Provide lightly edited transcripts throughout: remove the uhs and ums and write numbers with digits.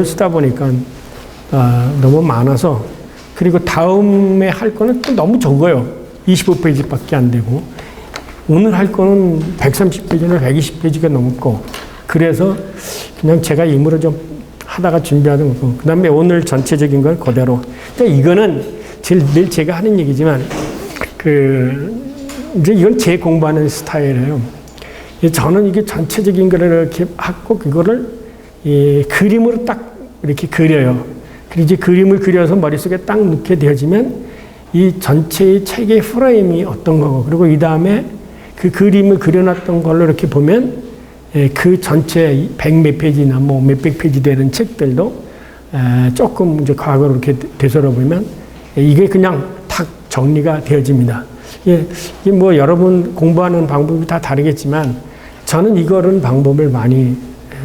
원고를 쓰다 보니까 너무 많아서, 그리고 다음에 할 거는 또 너무 적어요. 25페이지밖에 안 되고, 오늘 할 거는 130페이지나 120페이지가 넘고, 그래서 그냥 제가 임으로 좀 하다가 준비하던 거고, 그 다음에 오늘 전체적인 건 그대로. 그러니까 이거는 늘 제가 하는 얘기지만, 이제 이건 제 공부하는 스타일이에요. 저는 이게 전체적인 거를 이렇게 하고, 그거를 그림으로 딱 이렇게 그려요. 그리고 이제 그림을 그려서 머릿속에 딱 넣게 되어지면, 이 전체의 책의 프레임이 어떤 거고, 그리고 이 다음에 그 그림을 그려놨던 걸로 이렇게 보면, 그 전체 100몇 페이지나 뭐 몇백 페이지 되는 책들도 조금 이제 과거로 이렇게 되돌아보면 이게 그냥 탁 정리가 되어집니다. 이게 뭐 여러분 공부하는 방법이 다 다르겠지만 저는 이거는 방법을 많이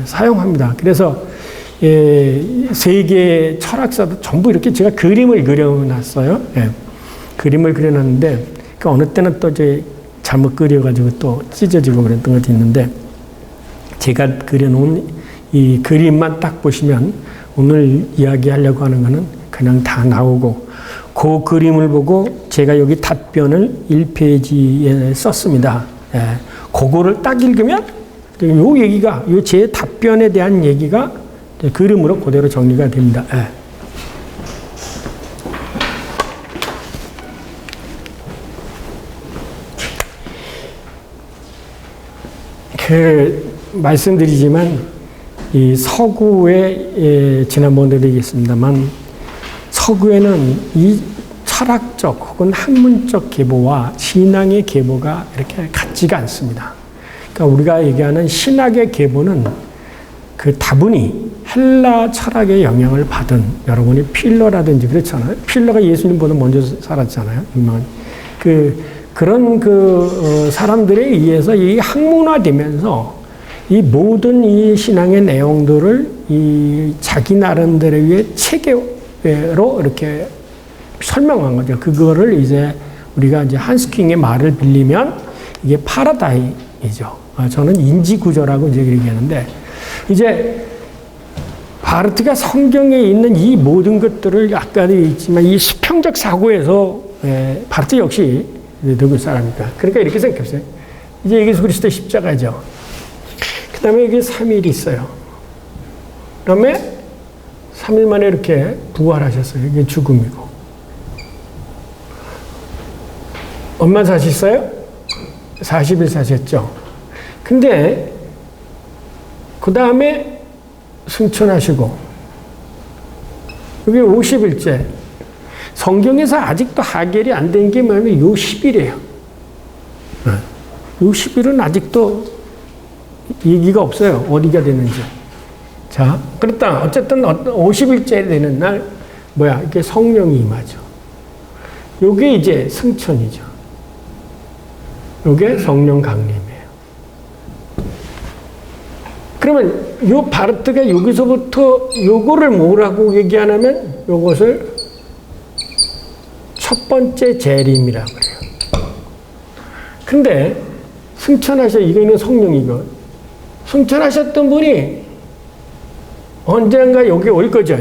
사용합니다. 그래서 세계 철학사도 전부 이렇게 제가 그림을 그려놨어요. 그림을 그려놨는데 그 어느 때는 또 이제 잘못 그려가지고 또 찢어지고 그랬던 것도 있는데, 제가 그려놓은 이 그림만 딱 보시면 오늘 이야기하려고 하는 거는 그냥 다 나오고, 그 그림을 보고 제가 여기 답변을 1페이지에 썼습니다. 그거를 딱 읽으면 요 얘기가, 요 제 답변에 대한 얘기가 그림으로 그대로 정리가 됩니다. 말씀드리지만 이 서구에 지난번에도 얘기했습니다만, 서구에는 이 철학적 혹은 학문적 계보와 신앙의 계보가 이렇게 같지가 않습니다. 그러니까 우리가 얘기하는 신학의 계보는 그 다분히 헬라 철학의 영향을 받은, 여러분이 필러라든지 그렇잖아요. 필러가 예수님보다 먼저 살았잖아요. 그런 사람들에 의해서 이 학문화되면서 이 모든 이 신앙의 내용들을 이 자기 나름대로의 체계로 이렇게 설명한 거죠. 그거를 이제 우리가 이제 한스킹의 말을 빌리면 이게 파라다임이죠. 저는 인지구조라고 이제 얘기하는데, 이제 바르트가 성경에 있는 이 모든 것들을 아까도 있지만 이 수평적 사고에서 바르트 역시 누구 사람입니까? 그러니까 이렇게 생각했어요. 이제 예수 그리스도의 십자가죠. 그 다음에 이게 3일이 있어요. 그 다음에 3일 만에 이렇게 부활하셨어요. 이게 죽음이고. 얼마 사셨어요? 40일 사셨죠. 근데 그 다음에 승천하시고, 이게 50일째. 성경에서 아직도 하결이 안 된 게 뭐냐면 요 10일이에요. 요 10일은 아직도 얘기가 없어요. 어디가 되는지. 자, 그렇다. 어쨌든 50일째 되는 날, 이게 성령이 임하죠. 요게 이제 승천이죠. 요게 성령 강림이에요. 그러면 요 바르트가 여기서부터 요거를 뭐라고 얘기하냐면 요것을 첫 번째 재림이라고 그래요. 근데 이거는 성령이고, 승천하셨던 분이 언젠가 여기 올 거죠.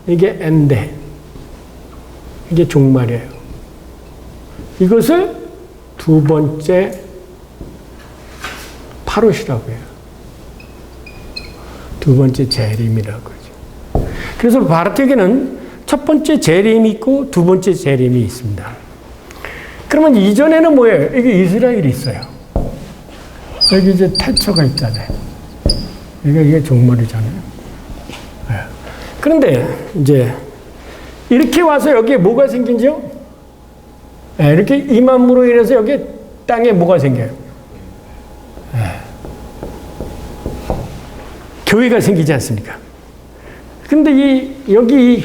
이게 엔데, 이게 종말이에요. 이것을 두 번째 파롯이라고 해요. 두 번째 재림이라고 하죠. 그래서 바르트에게는 첫 번째 재림이 있고 두 번째 재림이 있습니다. 그러면 이전에는 뭐예요? 이게 이스라엘이 있어요. 여기 이제 태초가 있잖아요. 이게 종말이잖아요. 그런데 이제 이렇게 와서 여기에 뭐가 생긴지요? 이렇게 임함으로 인해서 여기 땅에 뭐가 생겨요? 교회가 생기지 않습니까? 근데 여기에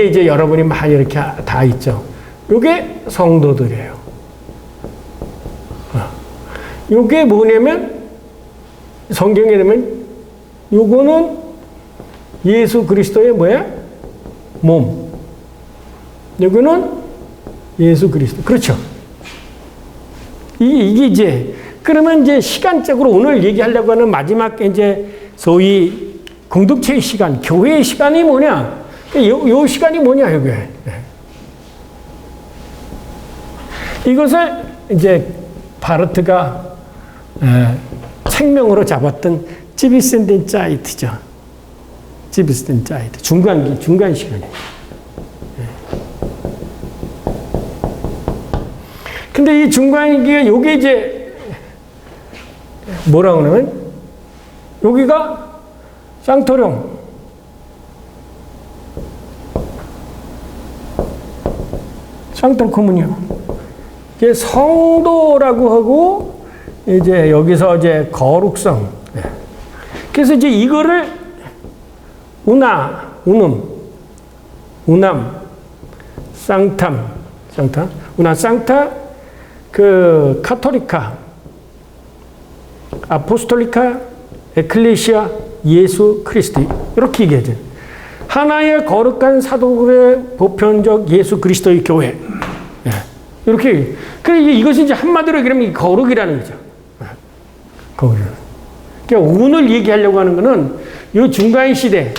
이제 여러분이 많이 이렇게 다 있죠. 요게 성도들이에요. 요게 뭐냐면, 성경에 보면 요거는 예수 그리스도의 몸. 요거는 예수 그리스도. 그렇죠. 이게 이제, 그러면 이제 시간적으로 오늘 얘기하려고 하는 마지막 이제 소위 공동체의 시간, 교회의 시간이 뭐냐? 요 시간이 뭐냐, 이게. 이것을 이제 바르트가 책명으로 잡았던 지비센덴자이트죠. 지비센덴자이트. 중간 시간이에요. 근데 이 중간기가 요게 이제 뭐라고 그러면 여기가 쌍토령 쌍토 코문이요. 이게 성도라고 하고 이제 여기서 이제 거룩성. 그래서 이제 이거를 우남, 쌍타, 그 카톨리카, 아포스톨리카, 에클레시아, 예수 그리스도 이렇게 얘기하죠. 하나의 거룩한 사도들의 보편적 예수 그리스도의 교회. 이렇게. 그러니까 이것이 이제 한마디로 얘기하면 거룩이라는 거죠. 거룩이라는. 그러니까 오늘 얘기하려고 하는 거는 이 중간 시대.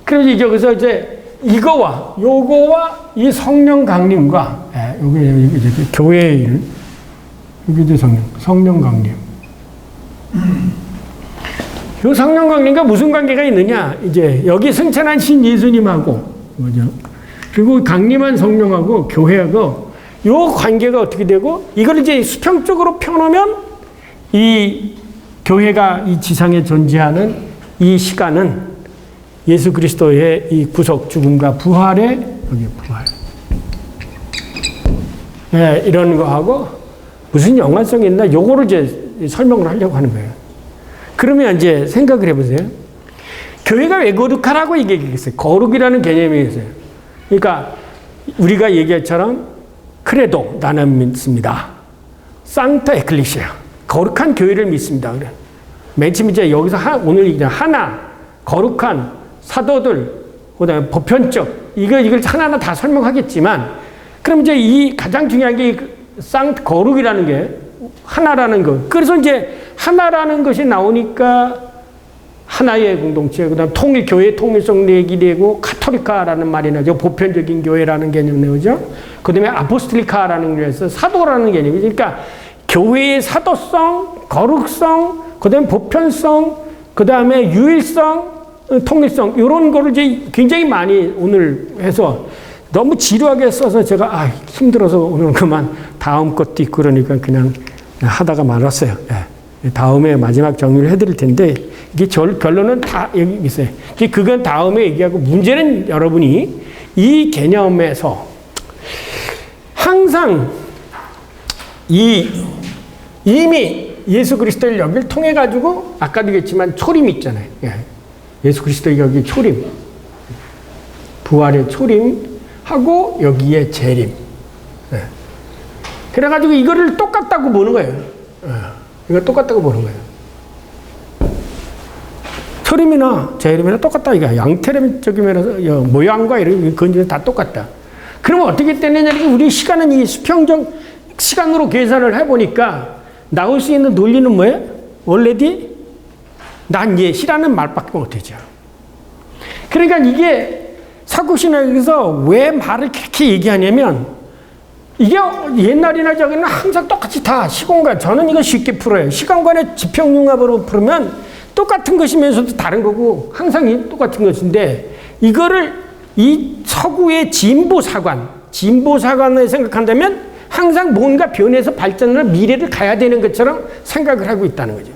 그래서 이제 여기서 이제 요거와 이 성령 강림과 요게 교회의 일. 이게 이제 성령 강림. 이 성령 강림과 무슨 관계가 있느냐? 이제 여기 승천한 신 예수님하고, 그죠? 그리고 강림한 성령하고 교회하고 요 관계가 어떻게 되고, 이걸 이제 수평적으로 펴놓으면 이 교회가 이 지상에 존재하는 이 시간은 예수 그리스도의 이 구속, 죽음과 부활의, 여기 부활. 네, 이런 거하고 무슨 연관성이 있나? 요거를 이제 설명을 하려고 하는 거예요. 그러면 이제 생각을 해보세요. 교회가 왜 거룩하라고 얘기했어요? 거룩이라는 개념이 있어요. 그러니까 우리가 얘기할처럼 크레도, 나는 믿습니다. 상타 에클리시아, 거룩한 교회를 믿습니다. 그래. 맨 처음 이제 여기서 오늘 얘기한 하나, 거룩한 사도들, 그다음에 보편적, 이걸 하나하나 다 설명하겠지만, 그럼 이제 이 가장 중요한 게 거룩이라는 게 하나라는 것. 그래서 이제 하나라는 것이 나오니까 하나의 공동체, 그다음 교회 통일성 얘기되고 카톨리카라는 말이 나죠. 보편적인 교회라는 개념 나오죠. 그다음에 아포스톨리카라는 거에서 사도라는 개념이. 그러니까 교회의 사도성, 거룩성, 그다음에 보편성, 그다음에 유일성, 통일성 이런 거를 이제 굉장히 많이 오늘 해서 너무 지루하게 써서 제가 힘들어서 오늘 그만 다음 것도 있고 그러니까 그냥 하다가 말았어요. 다음에 마지막 정리를 해드릴 텐데 이게 결론은 다 여기 있어요. 그건 다음에 얘기하고 문제는 여러분이 이 개념에서 항상 이미 예수 그리스도의 여기를 통해 가지고 아까도 얘기했지만 초림이 있잖아요. 예수 그리스도의 여기 초림, 부활의 초림하고 여기에 재림. 그래가지고 이거를 똑같다고 보는 거예요. 이거 똑같다고 보는 거예요. 초림이나 재림이나 똑같다 이거야. 양태림적인 면에서 모양과 이런 건 다 똑같다. 그러면 어떻게 되느냐? 우리 시간은 이 수평적 시간으로 계산을 해보니까 나올 수 있는 논리는 뭐예요? 원래디 난 예시라는 말밖에 못하죠. 그러니까 이게 사고신학에서 왜 말을 그렇게 얘기하냐면 이게 옛날이나 저기는 항상 똑같이 다 시공간, 저는 이거 쉽게 풀어요. 시간관의 지평융합으로 풀으면 똑같은 것이면서도 다른 거고 항상 똑같은 것인데 이거를 이 서구의 진보사관을 생각한다면 항상 뭔가 변해서 발전을 미래를 가야 되는 것처럼 생각을 하고 있다는 거죠.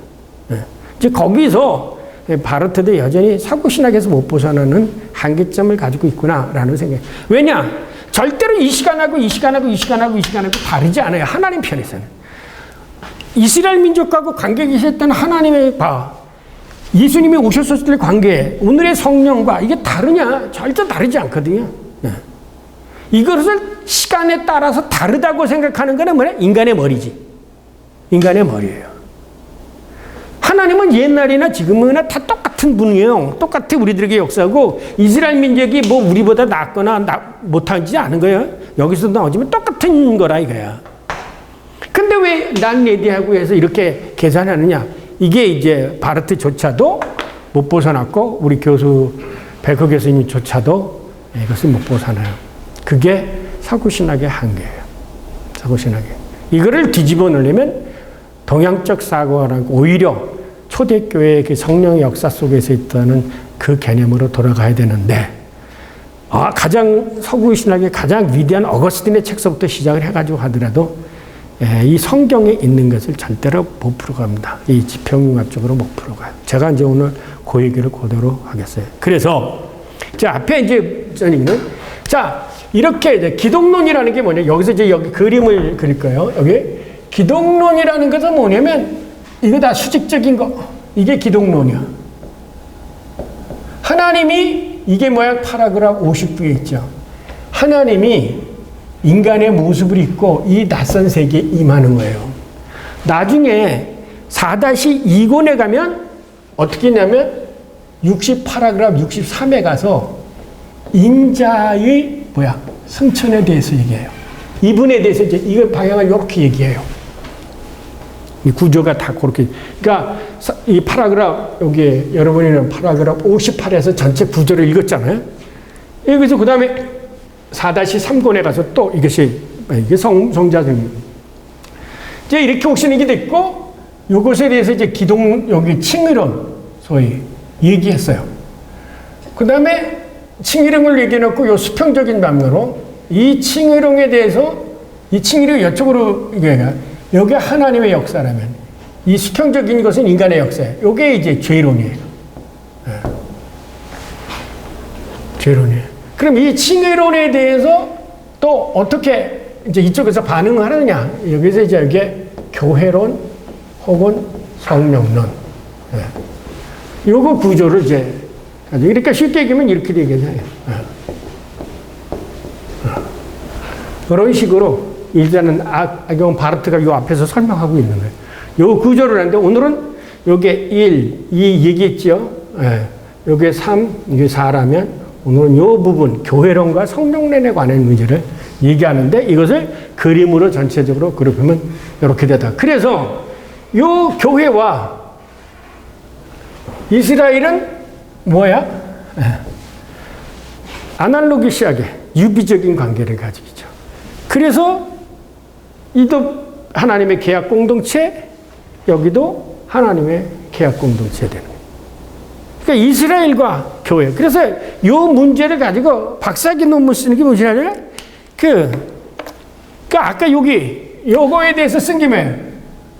이제 거기서 바르트도 여전히 사고신학에서 못 벗어나는 한계점을 가지고 있구나라는 생각. 왜냐? 절대로 이 시간하고 다르지 않아요. 하나님 편에서는. 이스라엘 민족하고 관계 계셨던 하나님의 예수님이 오셨을 때 관계, 오늘의 성령과 이게 다르냐? 절대 다르지 않거든요. 이것을 시간에 따라서 다르다고 생각하는 거는 뭐냐? 인간의 머리지. 인간의 머리예요. 하나님은 옛날이나 지금이나 다 똑같은 분이에요. 똑같이 우리들에게 역사하고 이스라엘 민족이 뭐 우리보다 낫거나 못하지 않은 거예요. 여기서 나오지만 똑같은 거라 이거야. 근데 왜 난 레디하고 해서 이렇게 계산하느냐? 이게 이제 바르트조차도 못 벗어났고 우리 교수 백호 교수님조차도 이것을 못 벗어나요. 그게 사고신학의 한계예요. 사고신학의. 이거를 뒤집어 놓으려면 동양적 사고라고 오히려 초대교회의 그 성령의 역사 속에서 있다는 그 개념으로 돌아가야 되는데, 가장 서구신학의 가장 위대한 어거스틴의 책서부터 시작을 해가지고 하더라도 이 성경에 있는 것을 절대로 못 풀어갑니다. 이 지평융합적으로 못 풀어가요. 제가 이제 오늘 그 얘기를 그대로 하겠어요. 그래서 앞에 이제 저는 이렇게 이제 기독론이라는 게 뭐냐? 여기서 이제 여기 그림을 그릴 거예요. 여기 기독론이라는 것은 뭐냐면 이거 다 수직적인 거. 이게 기독론이야. 하나님이 이게 뭐야? 파라그раф 59에 있죠. 하나님이 인간의 모습을 입고 이 낯선 세계에 임하는 거예요. 나중에 4-2권에 가면 어떻게 했냐면 68파라그раф 63에 가서 인자의 승천에 대해서 얘기해요. 이분에 대해서 이제 이걸 방향을 이렇게 얘기해요. 이 구조가 다 그렇게. 그러니까 이 파라그раф 여기 여러분이는 파라그раф 58에서 전체 구조를 읽었잖아요. 여기서 그 다음에 4-3권에 가서 또 이게 성자적입니다. 이제 이렇게 옥신이 됐고, 요것에 대해서 이제 여기 칭의론, 소위 얘기했어요. 그 다음에 칭의론을 얘기해놓고 요 수평적인 방으로 이 칭의론에 대해서 이 칭의론 이쪽으로 여기 하나님의 역사라면 이 수평적인 것은 인간의 역사예요. 요게 이제 죄론이에요. 죄론이에요. 그럼 이 칭의론에 대해서 또 어떻게 이제 이쪽에서 반응을 하느냐. 여기서 이제 이게 교회론 혹은 성령론. 요거 구조를 이제 이렇게 쉽게 얘기하면 이렇게 얘기해요. 그런 식으로 일단은 악용 바르트가 요 앞에서 설명하고 있는 거예요. 요 구조를 하는데 오늘은 요게 1, 2 얘기했죠. 요게 3, 이게 4라면 오늘은 요 부분, 교회론과 성령론에 관한 문제를 얘기하는데 이것을 그림으로 전체적으로 그려보면 이렇게 되다. 그래서 요 교회와 이스라엘은 뭐야? 아날로기시하게 유비적인 관계를 가지고 있죠. 그래서 이도 하나님의 계약 공동체, 여기도 하나님의 계약 공동체 되는 거예요. 그러니까 이스라엘과 교회. 그래서 이 문제를 가지고 박사학위 논문 쓰는 게 뭐냐면 아까 요거에 대해서 쓴 게 뭐예요?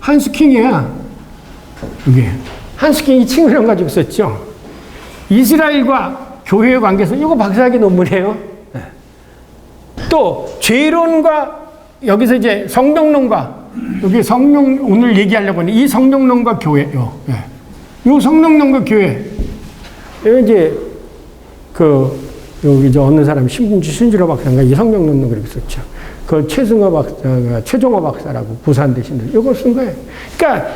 한스킹이야. 여기 한스킹이 칭의론 가지고 썼죠. 이스라엘과 교회의 관계에서 이거 박사학위 논문이에요. 또 죄론과 여기서 이제 성령론과 여기 오늘 얘기하려고 하는 이 성령론과 교회요. 요 성령론과 교회. 이제 여기 어느 사람 신준호 박사인가 이 성령론을 그렇게 썼죠. 그 최종호 박사라고 부산 대신들 이걸 쓴 거예요. 그러니까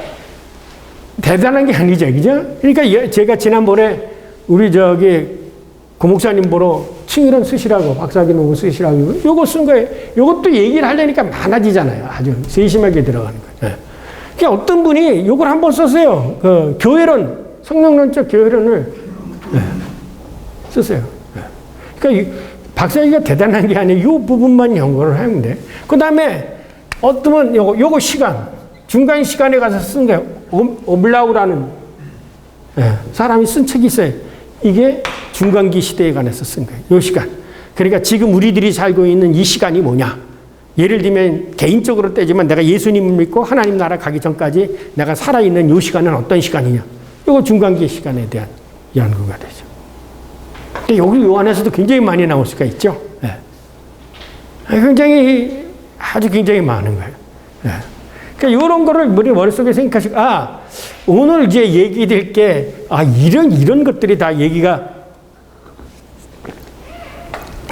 대단한 게 아니죠, 그죠? 그러니까 제가 지난번에 우리 고 목사님 보러 칭의론 쓰시라고 박사학위 논문 쓰시라고 요거 쓴 거예요. 요것도 얘기를 하려니까 많아지잖아요. 아주 세심하게 들어가는 거예요. 그러니까 어떤 분이 요걸 한번 썼어요. 교회론, 성령론적 교회론을 썼어요. 그러니까 박사학위가 대단한 게 아니에요. 요 부분만 연구를 하면 돼. 그 다음에 어떤 요거 시간, 중간 시간에 가서 쓴 거예요. 오블라우라는 사람이 쓴 책이 있어요. 이게 중간기 시대에 관해서 쓴 거예요. 요 시간. 그러니까 지금 우리들이 살고 있는 이 시간이 뭐냐. 예를 들면 개인적으로 따지면 내가 예수님을 믿고 하나님 나라 가기 전까지 내가 살아있는 요 시간은 어떤 시간이냐. 요거 중간기 시간에 대한 연구가 되죠. 근데 여기 요 안에서도 굉장히 많이 나올 수가 있죠. 굉장히 많은 거예요. 그러니까 이런 거를 머릿속에 생각하시고, 오늘 이제 얘기될 게, 이런 것들이 다 얘기가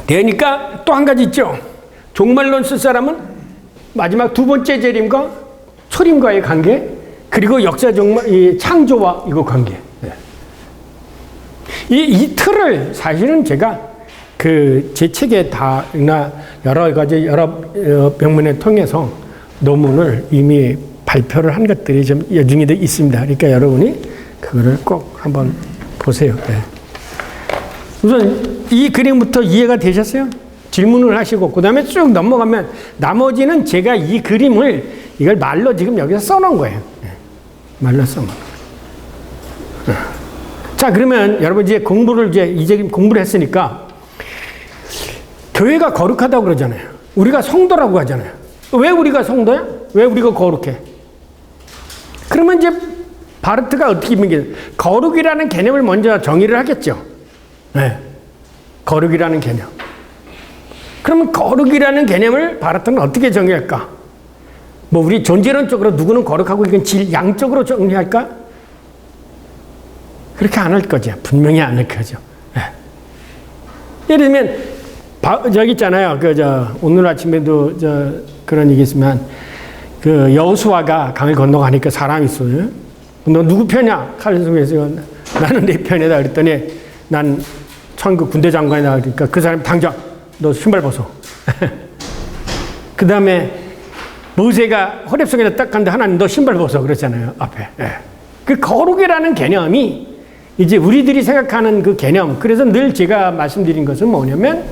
되니까 또 한 가지 있죠. 종말론 쓸 사람은 마지막 두 번째 재림과 초림과의 관계, 그리고 역사 종말, 이 창조와 이거 관계. 이 틀을 사실은 제가 제 책에 여러 가지 병문을 통해서 논문을 이미 발표를 한 것들이 좀 여중에도 있습니다. 그러니까 여러분이 그거를 꼭 한번 보세요. 네. 우선 이 그림부터 이해가 되셨어요? 질문을 하시고 그 다음에 쭉 넘어가면 나머지는 제가 이 그림을 이걸 말로 지금 여기서 써놓은 거예요. 네. 말로 써놓은 거예요. 자, 그러면 여러분 이제 이제 공부를 했으니까 교회가 거룩하다고 그러잖아요. 우리가 성도라고 하잖아요. 왜 우리가 성도야? 왜 우리가 거룩해? 그러면 이제 바르트가 어떻게 얘기해요? 거룩이라는 개념을 먼저 정의를 하겠죠. 네. 거룩이라는 개념. 그러면 거룩이라는 개념을 바르트는 어떻게 정의할까? 뭐 우리 존재론적으로 누구는 거룩하고 이건 양적으로 정리할까? 그렇게 안 할 거죠. 분명히 안 할 거죠. 네. 예를 들면 저기 있잖아요. 오늘 아침에도 그런 얘기 있으면 여호수아가 강을 건너가니까 사람이 있어요. 너 누구 편이야? 칼림에서 나는 내 편이다. 그랬더니 난 천국 군대 장관이다. 그러니까 그 사람 당장 너 신발 벗어. 그 다음에 모세가 호렙성에다 딱 갔는데 하나님 너 신발 벗어 그랬잖아요. 앞에. 네. 그 거룩이라는 개념이 이제 우리들이 생각하는 그 개념. 그래서 늘 제가 말씀드린 것은 뭐냐면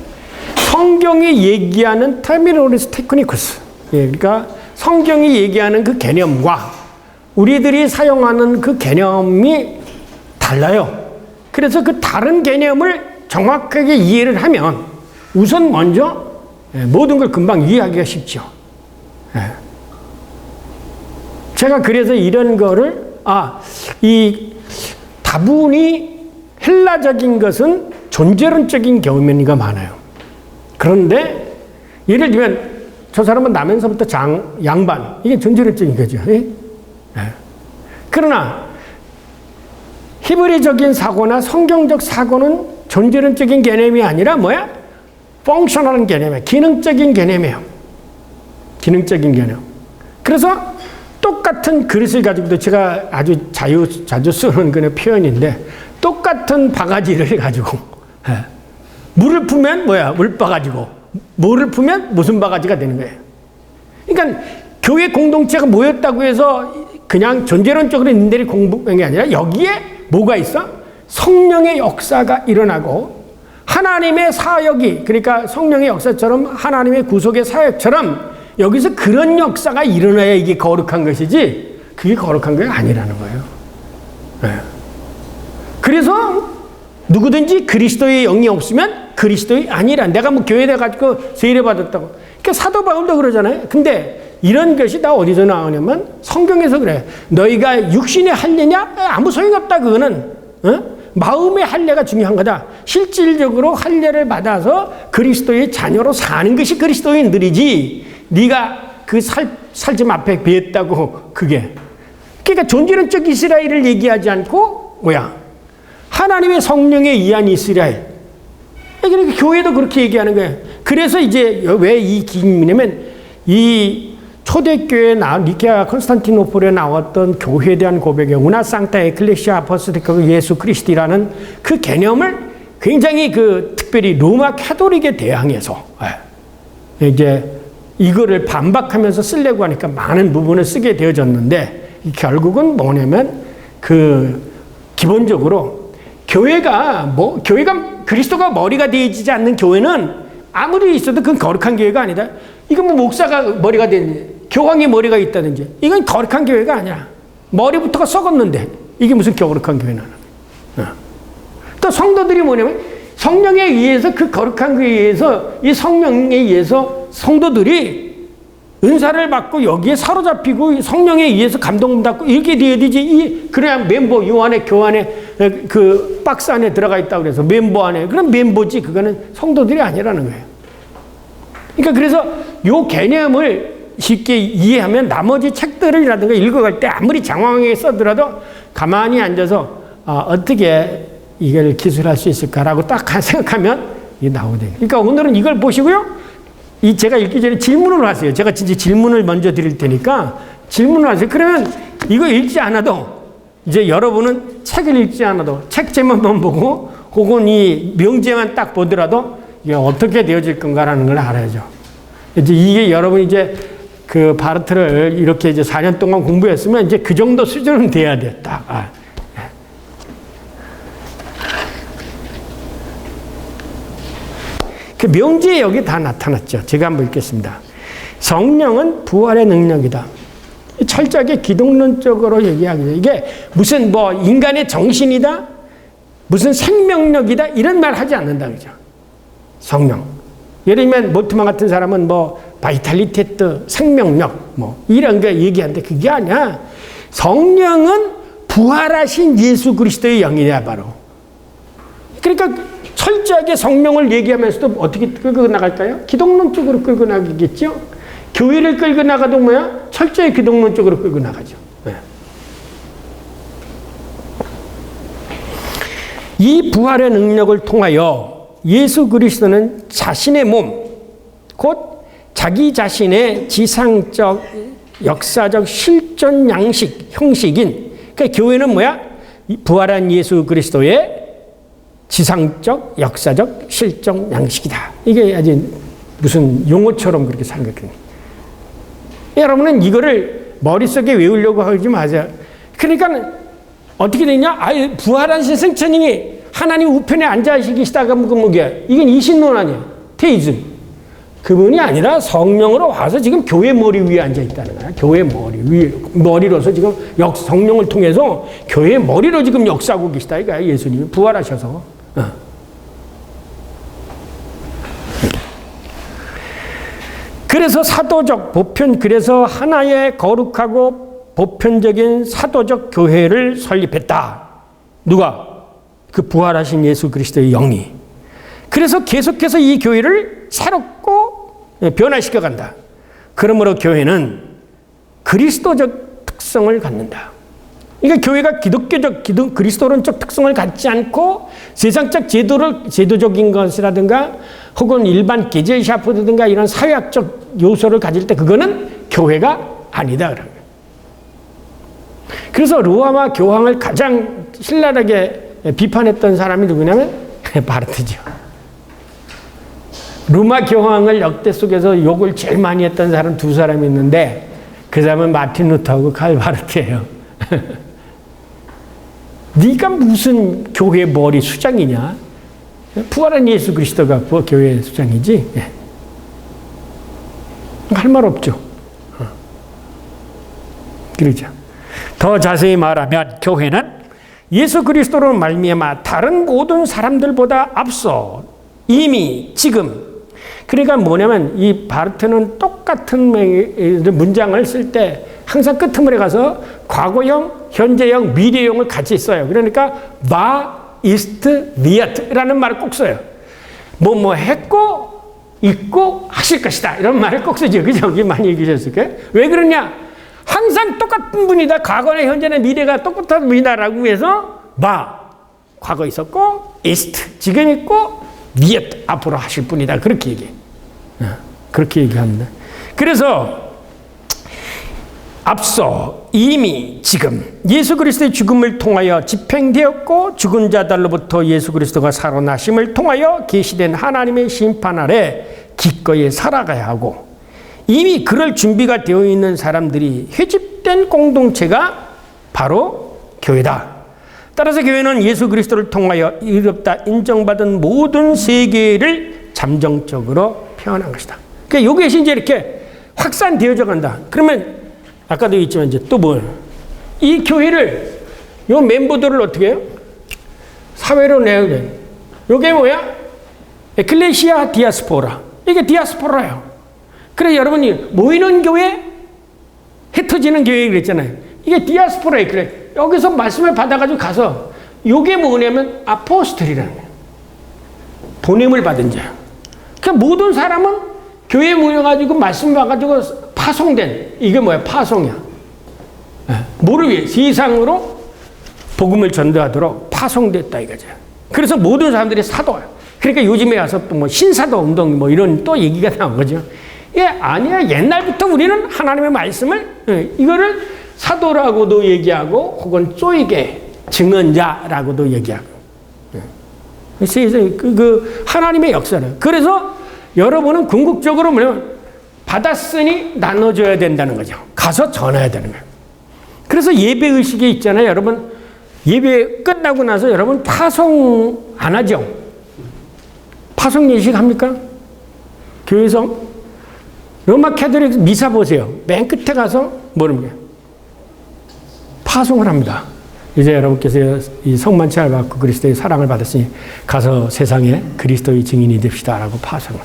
성경이 얘기하는 테르미노리스 테크니쿠스. 예, 그러니까 성경이 얘기하는 그 개념과 우리들이 사용하는 그 개념이 달라요. 그래서 그 다른 개념을 정확하게 이해를 하면 우선 먼저 모든 걸 금방 이해하기가 쉽죠. 예. 제가 그래서 이런 거를 이 다분히 헬라적인 것은 존재론적인 경우가 많아요. 그런데 예를 들면 저 사람은 나면서부터 양반 이게 존재론적인 거죠. 예? 예. 그러나 히브리적인 사고나 성경적 사고는 존재론적인 개념이 아니라 뭐야? 펑셔널한 개념이에요. 기능적인 개념이에요. 기능적인 개념. 그래서 똑같은 그릇을 가지고도 제가 아주 자주 쓰는 그런 표현인데 똑같은 바가지를 가지고 물을 부으면 뭐야? 물바가지고 물을 부으면 무슨 바가지가 되는 거예요. 그러니까 교회 공동체가 모였다고 해서 그냥 존재론적으로 있는 공부한 게 아니라 여기에 뭐가 있어? 성령의 역사가 일어나고 하나님의 사역이 그러니까 성령의 역사처럼 하나님의 구속의 사역처럼 여기서 그런 역사가 일어나야 이게 거룩한 것이지 그게 거룩한 게 아니라는 거예요. 네. 그래서 누구든지 그리스도의 영이 없으면 그리스도의 아니라 내가 뭐 교회에 가지고 세례받았다고 그러니까 사도 바울도 그러잖아요. 근데 이런 것이 다 어디서 나오냐면 성경에서 그래. 너희가 육신의 할례냐? 아무 소용없다 그거는. 마음의 할례가 중요한 거다. 실질적으로 할례를 받아서 그리스도의 자녀로 사는 것이 그리스도인들이지 네가 그 살점 앞에 비했다고 그게. 그러니까 존재론적 이스라엘을 얘기하지 않고 뭐야? 하나님의 성령에 의한 이스라엘. 그러니까 교회도 그렇게 얘기하는 거예요. 그래서 이제 왜 이 기념이냐면 이 초대교회에 니케아 콘스탄티노폴에 나왔던 교회에 대한 고백의 우나 상타 에클레시아 아포스톨리카 예수 그리스도라는 그 개념을 굉장히 특별히 로마 캐톨릭에 대항해서 이제 이거를 반박하면서 쓰려고 하니까 많은 부분을 쓰게 되어졌는데 결국은 뭐냐면 기본적으로 교회가 그리스도가 머리가 되어지지 않는 교회는 아무리 있어도 그건 거룩한 교회가 아니다. 이건 뭐 목사가 머리가 되는지 교황이 머리가 있다든지 이건 거룩한 교회가 아니야. 머리부터가 썩었는데 이게 무슨 거룩한 교회나. 또 성도들이 뭐냐면 성령에 의해서 그 거룩한 교회에 의해서 이 성령에 의해서 성도들이 은사를 받고 여기에 사로잡히고 성령에 의해서 감동받고 이렇게 되어야 되지. 그래야 멤버 교안에 그 박스 안에 들어가 있다고 그래서 멤버 안에 그럼 멤버지 그거는 성도들이 아니라는 거예요. 그러니까 그래서 요 개념을 쉽게 이해하면 나머지 책들이라든가 읽어갈 때 아무리 장황하게 써더라도 가만히 앉아서 어떻게 이걸 기술할 수 있을까라고 딱 생각하면 이게 나오거든요. 그러니까 오늘은 이걸 보시고요. 제가 읽기 전에 질문을 하세요. 제가 진짜 질문을 먼저 드릴 테니까 질문을 하세요. 그러면 이거 읽지 않아도 이제 여러분은 책을 읽지 않아도 책 제목만 보고 혹은 이 명제만 딱 보더라도 이게 어떻게 되어질 건가라는 걸 알아야죠. 이제 이게 여러분이 이제 그 바르트를 이렇게 이제 4년 동안 공부했으면 이제 그 정도 수준은 돼야 돼. 딱. 그 명제에 여기 다 나타났죠. 제가 한번 읽겠습니다. 성령은 부활의 능력이다. 철저하게 기독론적으로 얘기하기죠. 이게 무슨 뭐 인간의 정신이다, 무슨 생명력이다 이런 말 하지 않는다 그죠. 성령. 예를 들면 몰트만 같은 사람은 뭐 바이탈리테트, 생명력 뭐 이런 거 얘기하는데 그게 아니야. 성령은 부활하신 예수 그리스도의 영이야 바로. 그러니까 철저하게 성령을 얘기하면서도 어떻게 끌고 나갈까요? 기독론 쪽으로 끌고 나가겠죠. 교회를 끌고 나가도 뭐야? 철저히 기독론 쪽으로 끌고 나가죠. 네. 이 부활의 능력을 통하여 예수 그리스도는 자신의 몸, 곧 자기 자신의 지상적, 역사적 실존 양식, 형식인, 그러니까 교회는 뭐야? 부활한 예수 그리스도의 지상적, 역사적, 실존 양식이다. 이게 아주 무슨 용어처럼 그렇게 생각해요. 여러분은 이거를 머릿속에 외우려고 하지 마세요. 그러니까 어떻게 되냐? 아예 부활하신 성천님이 하나님 우편에 앉아 계시다가 뭐야? 이건 이신론 아니야. 테이즘. 그분이 아니라 성령으로 와서 지금 교회 머리 위에 앉아 있다는 거야. 교회 머리 위에, 머리로서 지금 성령을 통해서 교회 머리로 지금 역사하고 계시다. 이거야. 예수님이 부활하셔서. 그래서 사도적 보편, 그래서 하나의 거룩하고 보편적인 사도적 교회를 설립했다. 누가? 그 부활하신 예수 그리스도의 영이. 그래서 계속해서 이 교회를 새롭고 변화시켜 간다. 그러므로 교회는 그리스도적 특성을 갖는다. 그러니까 교회가 그리스도론적 특성을 갖지 않고 세상적 제도적인 것이라든가 혹은 일반 게제샤프든가 이런 사회학적 요소를 가질 때 그거는 교회가 아니다. 그래서 로마 교황을 가장 신랄하게 비판했던 사람이 누구냐면 바르트죠. 로마 교황을 역대 속에서 욕을 제일 많이 했던 사람 두 사람이 있는데 그 사람은 마틴 루터하고 칼 바르트예요. 네가 무슨 교회 머리 수장이냐? 부활한 예수 그리스도가 교회 수장이지. 할 말 없죠. 그러죠. 더 자세히 말하면 교회는 예수 그리스도로 말미암아 다른 모든 사람들보다 앞서 이미 지금, 그러니까 뭐냐면 이 바르트는 똑같은 문장을 쓸 때 항상 끄트물에 가서 과거형, 현재형, 미래형을 같이 써요. 그러니까 ist, wird라는 말을 꼭 써요. 뭐 했고 있고 하실 것이다 이런 말을 꼭 쓰죠. 그죠? 많이 얘기하셨을 거예요. 왜 그러냐? 항상 똑같은 분이다. 과거나 현재나 미래가 똑같은 분이다라고 해서 과거 있었고 ist 지금 있고 wird 앞으로 하실 분이다. 그렇게 얘기해. 그렇게 얘기합니다. 그래서 앞서 이미 지금 예수 그리스도의 죽음을 통하여 집행되었고 죽은 자들로부터 예수 그리스도가 살아나심을 통하여 계시된 하나님의 심판 아래 기꺼이 살아가야 하고 이미 그럴 준비가 되어 있는 사람들이 회집된 공동체가 바로 교회다. 따라서 교회는 예수 그리스도를 통하여 의롭다 인정받은 모든 세계를 잠정적으로 표현한 것이다. 그러니까 이것이 이제 이렇게 확산되어져 간다. 그러면 아까도 얘기했지만 이제 또 뭘? 이 교회를, 요 멤버들을 어떻게 해요? 사회로 내야 돼. 요게 뭐야? 에클레시아 디아스포라. 이게 디아스포라예요. 그래 여러분이 모이는 교회, 흩어지는 교회 그랬잖아요. 이게 디아스포라예요. 그래. 여기서 말씀을 받아가지고 가서 요게 뭐냐면 아포스톨이라는 거예요. 보냄을 받은 자. 그러니까 모든 사람은 교회에 모여가지고 말씀 받아가지고 파송된, 이게 뭐야? 파송이야. 뭐를 위해? 세상으로 복음을 전도하도록 파송됐다 이거죠. 그래서 모든 사람들이 사도야. 그러니까 요즘에 와서 또 뭐 신사도 운동 뭐 이런 또 얘기가 나온 거죠. 아니야. 옛날부터 우리는 하나님의 말씀을, 이거를 사도라고도 얘기하고 혹은 쪼이게 증언자라고도 얘기하고. 그래서 하나님의 역사를. 그래서 여러분은 궁극적으로 뭐냐면 받았으니 나눠줘야 된다는 거죠. 가서 전해야 되는 거예요. 그래서 예배 의식이 있잖아요. 여러분 예배 끝나고 나서 여러분 파송 안 하죠? 파송 예식 합니까? 교회에서 로마 캐톨릭 미사 보세요. 맨 끝에 가서 뭐랍니까? 파송을 합니다. 이제 여러분께서 이 성만찬을 받고 그리스도의 사랑을 받았으니 가서 세상에 그리스도의 증인이 됩시다라고 파송을.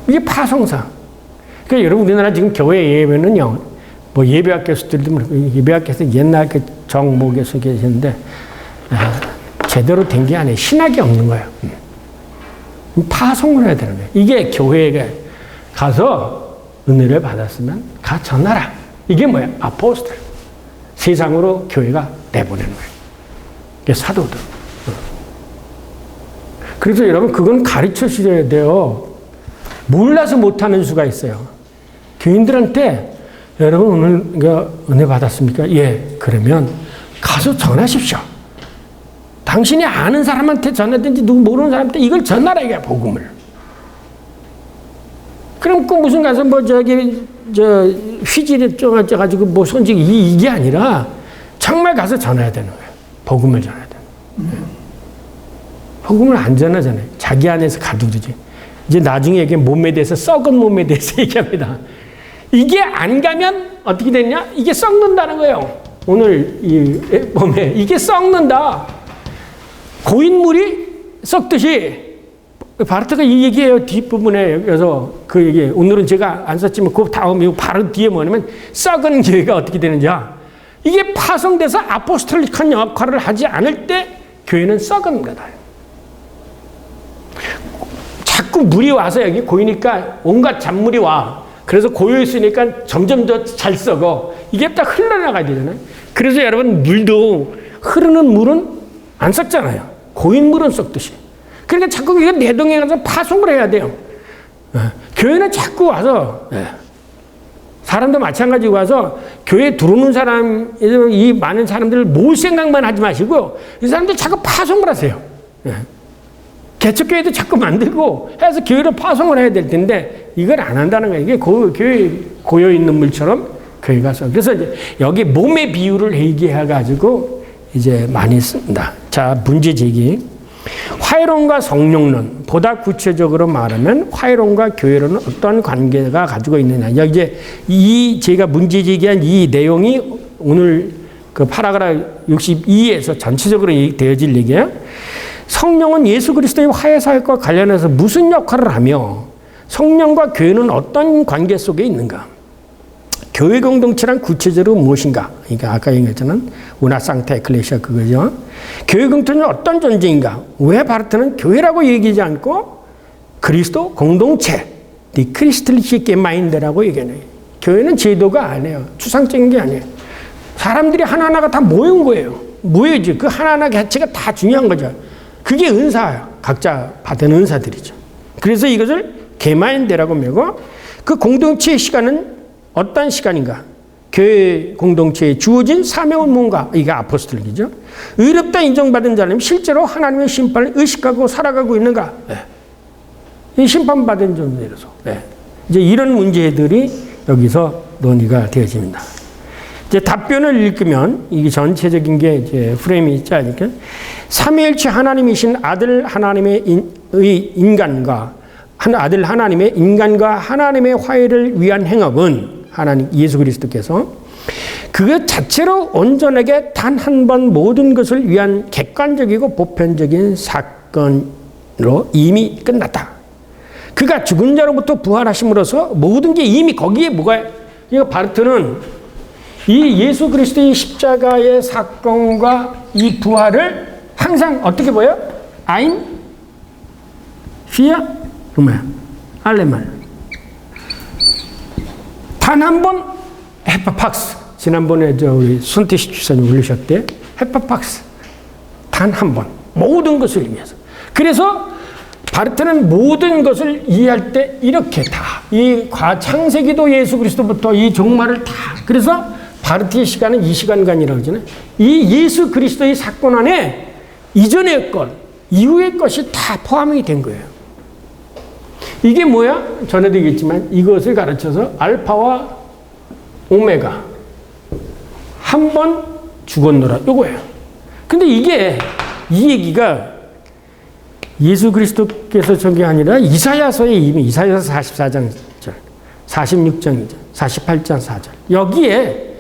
이게 파송사. 그러니까 여러분 우리나라 지금 교회 예배는요. 뭐 예배학 교수들도 예배학 교수 옛날 그 정모 교수 계시는데 제대로 된 게 아니에요. 신학이 없는 거예요. 파송을 해야 되는 거예요. 이게 교회에 가서 은혜를 받았으면 가 전하라. 이게 뭐야? 아포스톨. 세상으로 교회가 내보내는 거예요. 이게 사도들. 그래서 여러분 그건 가르쳐 주셔야 돼요. 몰라서 못하는 수가 있어요. 교인들한테 여러분 오늘 은혜 받았습니까? 예. 그러면 가서 전하십시오. 당신이 아는 사람한테 전하든지 누구 모르는 사람한테 이걸 전하라 이게 복음을. 그럼 그 무슨 가서 뭐 휘질이 쪄가지고 뭐 손직 이게 아니라 정말 가서 전해야 되는 거예요. 복음을 전해야 되는 거예요. 복음을 안 전하잖아요. 자기 안에서 가두르지. 이제 나중에 이게 몸에 대해서 썩은 몸에 대해서 얘기합니다. 이게 안 가면 어떻게 되냐? 이게 썩는다는 거예요. 오늘 이 몸에 이게 썩는다. 고인물이 썩듯이 바르트가 이 얘기예요. 뒷부분에. 그래서 그 얘기, 오늘은 제가 안 썼지만 그 다음, 바로 뒤에 뭐냐면 썩은 교회가 어떻게 되는지야. 이게 파송돼서 아포스톨릭한 역할을 하지 않을 때 교회는 썩은 거다. 자꾸 물이 와서 여기 고이니까 온갖 잔물이 와. 그래서 고여있으니까 점점 더 잘 썩어. 이게 딱 흘러나가야 되잖아요. 그래서 여러분 물도 흐르는 물은 안 썩잖아요. 고인 물은 썩듯이. 그러니까 자꾸 이게 내동에 가서 파송을 해야 돼요. 교회는 자꾸 와서 사람도 마찬가지로 와서 교회에 들어오는 사람, 이 많은 사람들을 모을 생각만 하지 마시고 이 사람들 자꾸 파송을 하세요. 개척교회도 자꾸 만들고 해서 교회를 파송을 해야 될 텐데 이걸 안 한다는 거예요. 이게 교회 고여있는 물처럼 교회가 써. 그래서 이제 여기 몸의 비유를 얘기해가지고 이제 많이 씁니다. 자, 문제 제기. 화해론과 성령론, 보다 구체적으로 말하면 화해론과 교회론은 어떤 관계가 가지고 있느냐. 이제 제가 문제 제기한 이 내용이 오늘 그 파라그라프 62에서 전체적으로 되어질 얘기예요. 성령은 예수 그리스도의 화해 사역과 관련해서 무슨 역할을 하며 성령과 교회는 어떤 관계 속에 있는가? 교회 공동체란 구체적으로 무엇인가? 그러니까 아까 얘기했잖아요. 우나 상타 에클레시아 그거죠. 교회 공동체는 어떤 존재인가? 왜 바르트는 교회라고 얘기하지 않고 그리스도 공동체, 디 크리스틀리시께 마인드라고 얘기해요. 교회는 제도가 아니에요. 추상적인 게 아니에요. 사람들이 하나하나가 다 모인 거예요. 모여지. 그 하나하나 자체가 다 중요한 거죠. 그게 은사예요. 각자 받은 은사들이죠. 그래서 이것을 개마인드라고 매고 그 공동체의 시간은 어떤 시간인가? 교회 공동체에 주어진 사명은 뭔가? 이게 아포스톨이죠. 의롭다 인정받은 자는 실제로 하나님의 심판을 의식하고 살아가고 있는가? 이 심판받은 존재로서. 이제 이런 문제들이 여기서 논의가 되어집니다. 이제 답변을 읽으면 이게 전체적인 게 이제 프레임이 짜니까 삼위일체 하나님이신 아들 하나님의 인간과 아들 하나님의 인간과 하나님의 화해를 위한 행업은 하나님 예수 그리스도께서 그것 자체로 온전하게 단 한 번 모든 것을 위한 객관적이고 보편적인 사건으로 이미 끝났다. 그가 죽은 자로부터 부활하심으로써 모든 게 이미 거기에 뭐가 이거 바르트는 이 예수 그리스도의 십자가의 사건과 이 부활을 항상 어떻게 보여? 아인 피아 뭐야? 알레만 단 한 번 헤파팍스 지난번에 우리 손태식 주사님 올리셨대. 헤파팍스 단 한 번 모든 것을 위해서. 그래서 바르트는 모든 것을 이해할 때 이렇게 다 이 창세기도 예수 그리스도부터 이 종말을 다 그래서 바르트의 시간은 이 시간간이라고 하잖아요. 이 예수 그리스도의 사건 안에 이전의 것, 이후의 것이 다 포함이 된 거예요. 이게 뭐야? 전에도 얘기했지만 이것을 가르쳐서 알파와 오메가 한 번 죽었노라 이거예요. 근데 이게 이 얘기가 예수 그리스도께 그래서 저게 아니라 이사야서에 이미 이사야서 44장 1절, 46장 2절, 48장 4절. 여기에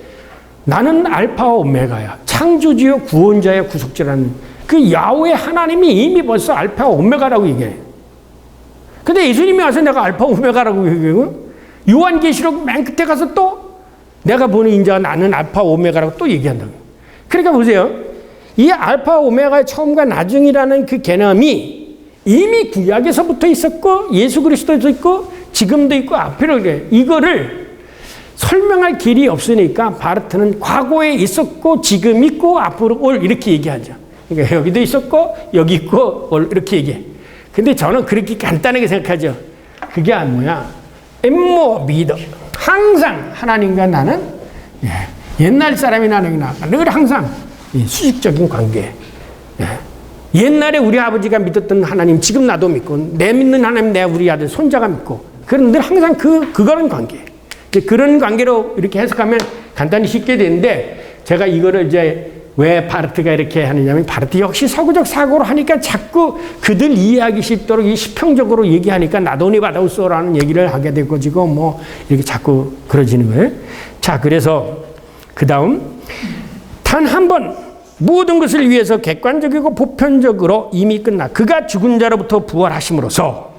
나는 알파와 오메가야. 창조주요 구원자의 구속주라는 그 야훼 하나님이 이미 벌써 알파와 오메가라고 얘기해요. 근데 예수님이 와서 내가 알파 오메가라고 얘기해요. 요한계시록 맨 끝에 가서 또 내가 보는 인자가 나는 알파 오메가라고 또 얘기한다고. 그러니까 보세요. 이 알파 오메가의 처음과 나중이라는 그 개념이 이미 구약에서부터 있었고 예수 그리스도도 있고 지금도 있고 앞으로 그래. 이거를 설명할 길이 없으니까 바르트는 과거에 있었고 지금 있고 앞으로 올 이렇게 얘기하죠. 그러니까 여기도 있었고 여기 있고 올 이렇게 얘기해. 근데 저는 그렇게 간단하게 생각하죠. 그게 뭐야? 엠모 미더. 항상 하나님과 나는 옛날 사람이나 하나님이나 늘 항상 수직적인 관계. 옛날에 우리 아버지가 믿었던 하나님 지금 나도 믿고 내 믿는 하나님 내 우리 아들 손자가 믿고 그런 늘 항상 그거는 관계. 그런 관계로 이렇게 해석하면 간단히 쉽게 되는데 제가 이거를 이제 왜 바르트가 이렇게 하느냐면 바르트 역시 서구적 사고로 하니까 자꾸 그들 이해하기 쉽도록 이 시평적으로 얘기하니까 나도니 바다우소라는 얘기를 하게 되고 지금 뭐 이렇게 자꾸 그러지는 거예요. 자, 그래서 그 다음 단 한 번 모든 것을 위해서 객관적이고 보편적으로 이미 끝나 그가 죽은 자로부터 부활하심으로써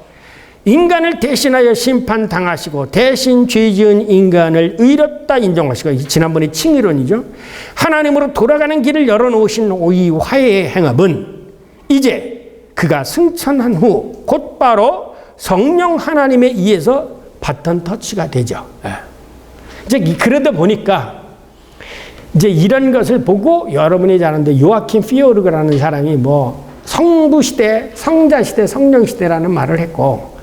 인간을 대신하여 심판당하시고 대신 죄 지은 인간을 의롭다 인정하시고 지난번에 칭의론이죠. 하나님으로 돌아가는 길을 열어놓으신 이 화해의 행업은 이제 그가 승천한 후 곧바로 성령 하나님에 의해서 바톤 터치가 되죠. 이제 그러다 보니까 이제 이런 것을 보고 여러분이 잘 아는데 요아킨 피오르그라는 사람이 뭐 성부시대, 성자시대, 성령시대라는 말을 했고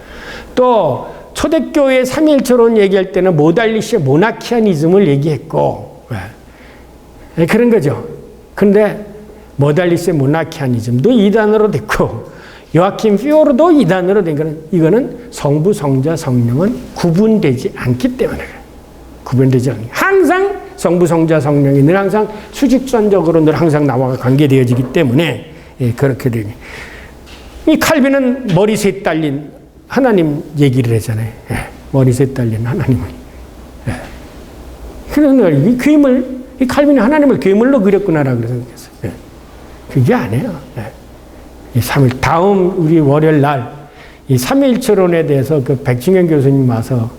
또 초대교회 삼위일체론 얘기할 때는 모달리시의 모나키아니즘을 얘기했고 그런 거죠. 그런데 모달리시의 모나키아니즘도 이단으로 됐고 요아킨 피오르도 이단으로 된 거는 이거는 성부, 성자, 성령은 구분되지 않기 때문에 그래요. 구분되지 않기. 항상 성부, 성자, 성령이 늘 항상 수직선적으로 늘 항상 나와 관계되어지기 때문에 그렇게 되니 이 칼빈은 머리 셋 달린 하나님 얘기를 하잖아요. 머리셋 달린 하나님을. 그래서 이 괴물, 이 칼빈이 하나님을 괴물로 그렸구나라고 생각했어요. 그게 아니에요. 이 3일, 다음 우리 월요일 날, 이 삼위일체론에 대해서 그 백중현 교수님 와서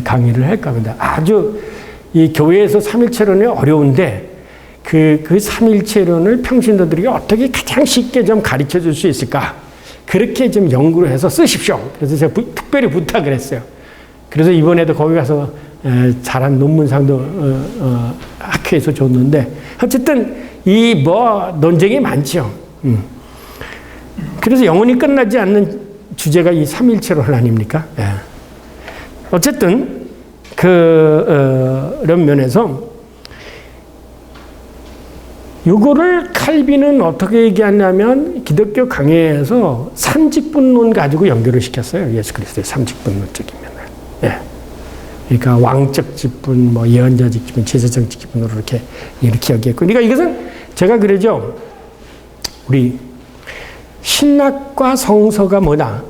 강의를 할까 합니다. 아주 이 교회에서 삼위일체론이 어려운데, 그 삼위일체론을 평신도들에게 어떻게 가장 쉽게 좀 가르쳐 줄 수 있을까? 그렇게 좀 연구를 해서 쓰십시오. 그래서 제가 특별히 부탁을 했어요. 그래서 이번에도 거기 가서 잘한 논문상도 학회에서 줬는데 어쨌든 이 뭐 논쟁이 많죠. 그래서 영원히 끝나지 않는 주제가 이 삼위일체론 아닙니까? 어쨌든 그런 면에서 요거를 칼빈은 어떻게 얘기하냐면 기독교 강해에서 삼직분론 가지고 연결을 시켰어요. 예수 그리스도의 삼직분론적인 면을. 그러니까 왕적 직분, 뭐 예언자적 직분, 제사장 직분으로 이렇게 얘기했고. 그러니까 이것은 제가 그러죠. 우리 신학과 성서가 뭐다?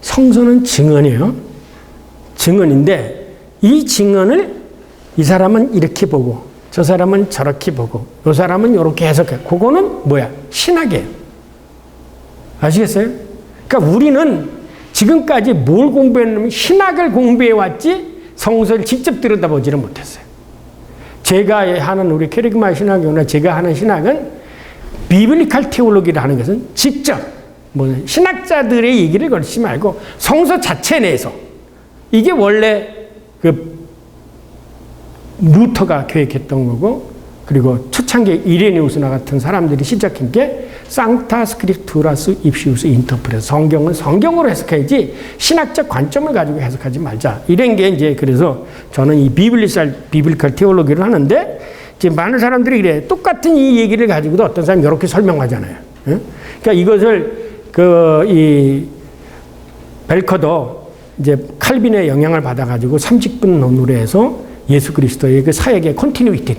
성서는 증언이에요. 증언인데 이 증언을 이 사람은 이렇게 보고 저 사람은 저렇게 보고 이 사람은 이렇게 해석해. 그거는 뭐야? 신학이에요. 아시겠어요? 그러니까 우리는 지금까지 뭘 공부했냐면 신학을 공부해왔지 성서를 직접 들여다보지는 못했어요. 제가 하는 우리 캐리그마 신학교나 제가 하는 신학은 비블리칼 테올로기를 하는 것은 직접 뭐 신학자들의 얘기를 걸지 말고 성서 자체 내에서 이게 원래 그 루터가 계획했던 거고 그리고 초창기에 이레니우스나 같은 사람들이 시작한 게 상타 스크립투라스 입시우스 인터프레 성경은 성경으로 해석해야지 신학적 관점을 가지고 해석하지 말자. 이런 게 이제 그래서 저는 이 비블리칼 테올로기를 하는데 이제 많은 사람들이 이래. 똑같은 이 얘기를 가지고도 어떤 사람이 이렇게 설명하잖아요. 그러니까 이것을 이 벨커도 이제 칼빈의 영향을 받아가지고 삼직분론으로 해서 예수 그리스도의 그 사역의 컨티뉴이티.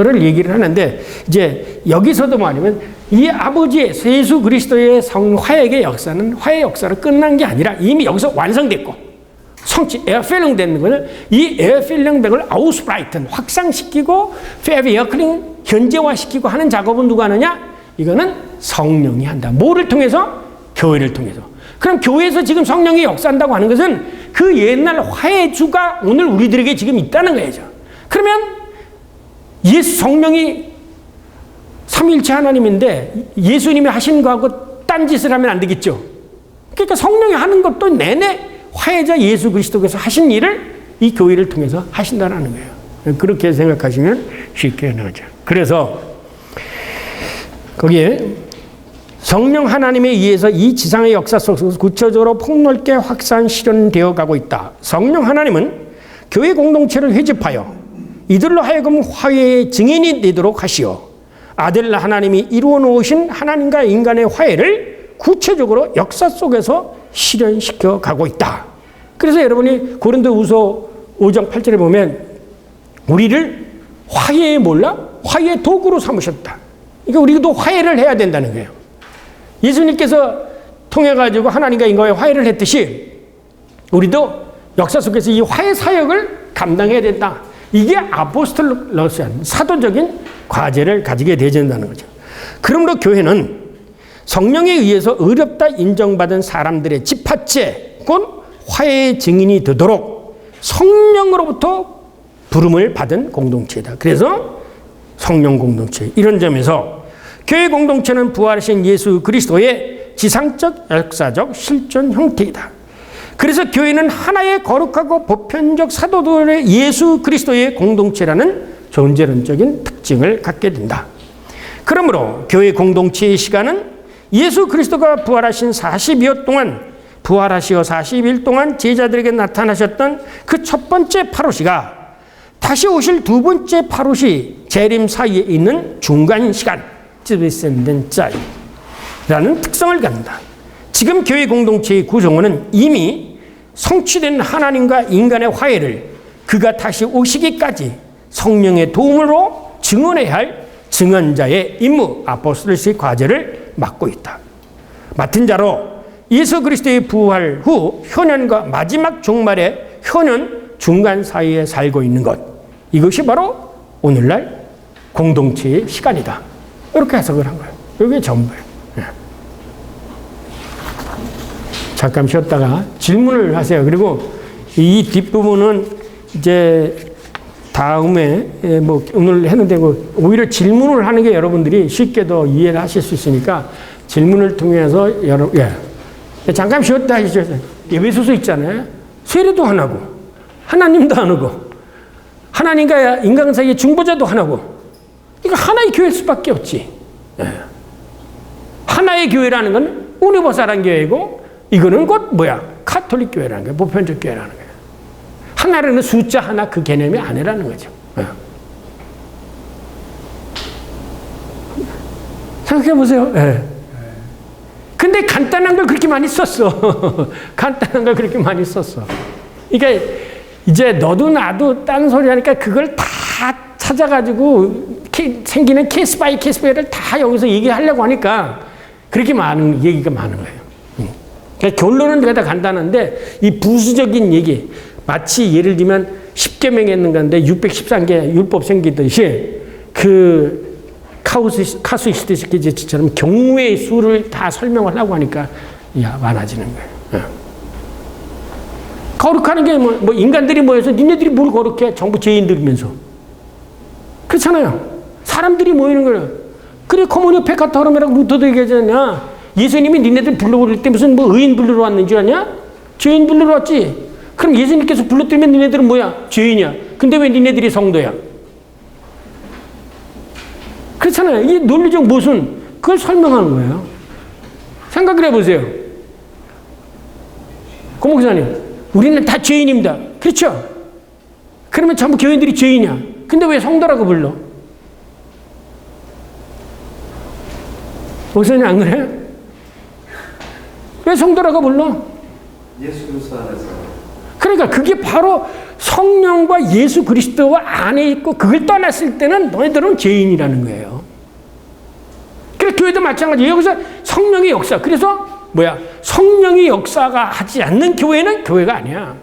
를 얘기를 하는데, 이제 여기서도 말하면 이 아버지의 예수 그리스도의 화해의 역사는 화해 역사로 끝난 게 아니라 이미 여기서 완성됐고 에어필링 되는 거는 이 에어필링 백을 아우스브라이튼 확산시키고 페비어클링 현재화시키고 하는 작업은 누가 하느냐? 이거는 성령이 한다. 뭐를 통해서? 교회를 통해서. 그럼 교회에서 지금 성령이 역사한다고 하는 것은 그 옛날 화해주가 오늘 우리들에게 지금 있다는 거죠. 그러면 예수 성령이 삼위일체 하나님인데 예수님이 하신 거하고 딴짓을 하면 안 되겠죠. 그러니까 성령이 하는 것도 내내 화해자 예수 그리스도께서 하신 일을 이 교회를 통해서 하신다는 거예요. 그렇게 생각하시면 쉽게 나오죠. 그래서 거기에 성령 하나님에 의해서 이 지상의 역사 속에서 구체적으로 폭넓게 확산 실현되어 가고 있다. 성령 하나님은 교회 공동체를 회집하여 이들로 하여금 화해의 증인이 되도록 하시어 아들 하나님이 이루어 놓으신 하나님과 인간의 화해를 구체적으로 역사 속에서 실현시켜 가고 있다. 그래서 여러분이 고린도후서 5장 8절에 보면 우리를 화해의 몰라? 화해의 도구로 삼으셨다. 그러니까 우리도 화해를 해야 된다는 거예요. 예수님께서 통해가지고 하나님과 인간의 화해를 했듯이 우리도 역사 속에서 이 화해 사역을 감당해야 된다. 이게 아포스톨로스한 사도적인 과제를 가지게 되어진다는 거죠. 그러므로 교회는 성령에 의해서 의롭다 인정받은 사람들의 집합체, 곧 화해의 증인이 되도록 성령으로부터 부름을 받은 공동체이다. 그래서 성령 공동체. 이런 점에서 교회 공동체는 부활하신 예수 그리스도의 지상적, 역사적 실존 형태이다. 그래서 교회는 하나의 거룩하고 보편적 사도들의 예수 그리스도의 공동체라는 존재론적인 특징을 갖게 된다. 그러므로 교회 공동체의 시간은 예수 그리스도가 부활하신 40여 동안 부활하시어 40일 동안 제자들에게 나타나셨던 그 첫 번째 파루시가 다시 오실 두 번째 파루시 재림 사이에 있는 중간 시간 쯔비센덴짜이라는 특성을 갖는다. 지금 교회 공동체의 구성원은 이미 성취된 하나님과 인간의 화해를 그가 다시 오시기까지 성령의 도움으로 증언해야 할 증언자의 임무, 아포스톨스의 과제를 맡고 있다. 맡은 자로 예수 그리스도의 부활 후 현현과 마지막 종말의 현현 중간 사이에 살고 있는 것, 이것이 바로 오늘날 공동체의 시간이다. 이렇게 해석을 한 거예요. 이게 전부예요. 잠깐 쉬었다가 질문을 하세요. 그리고 이 뒷부분은 이제 다음에 뭐 오늘 했는데 오히려 질문을 하는 게 여러분들이 쉽게 더 이해를 하실 수 있으니까 질문을 통해서 잠깐 쉬었다 하시죠. 에베소서 있잖아요. 세례도 하나고 하나님도 하나고 하나님과 인간 사이의 중보자도 하나고 이거 하나의 교회일 수밖에 없지. 하나의 교회라는 건 우니버살한 교회고 이거는 곧 뭐야? 카톨릭 교회라는 거야. 보편적 교회라는 거야. 하나라는 숫자 하나 그 개념이 아니라는 거죠. 생각해 보세요. 근데 간단한 걸 그렇게 많이 썼어. 간단한 걸 그렇게 많이 썼어. 그러니까 이제 너도 나도 딴 소리 하니까 그걸 다 찾아가지고 생기는 케이스 바이 케이스를 다 여기서 얘기하려고 하니까 그렇게 많은 얘기가 많은 거예요. 그러니까 결론은 다 간단한데 이 부수적인 얘기 마치 예를 들면 10계명 했는가인데 613개 율법 생기듯이 그 카수이스트처럼 경우의 수를 다 설명하려고 하니까 많아지는 거예요. 거룩하는 게 뭐 인간들이 모여서 니네들이 뭘 거룩해? 전부 죄인들이면서. 그렇잖아요. 사람들이 모이는 거예요. 그래 커뮤니오 페카토름이라고 루터도 얘기하잖아. 예수님이 니네들 불러올 때 무슨 뭐 의인 불러러 왔는 줄 아냐? 죄인 불러러 왔지. 그럼 예수님께서 불러들면 니네들은 뭐야? 죄인이야. 근데 왜 니네들이 성도야? 그렇잖아요. 이 논리적 모순, 그걸 설명하는 거예요. 생각을 해보세요. 고 목사님, 우리는 다 죄인입니다. 그렇죠? 그러면 전부 교인들이 죄인이야. 근데 왜 성도라고 불러? 목사님 안 그래? 왜 성도라고 불러? 예수 그리스도 안에서 그러니까 그게 바로 성령과 예수 그리스도 안에 있고 그걸 떠났을 때는 너희들은 죄인이라는 거예요. 그래서 교회도 마찬가지예요. 여기서 성령의 역사. 그래서 성령의 역사가 하지 않는 교회는 교회가 아니야.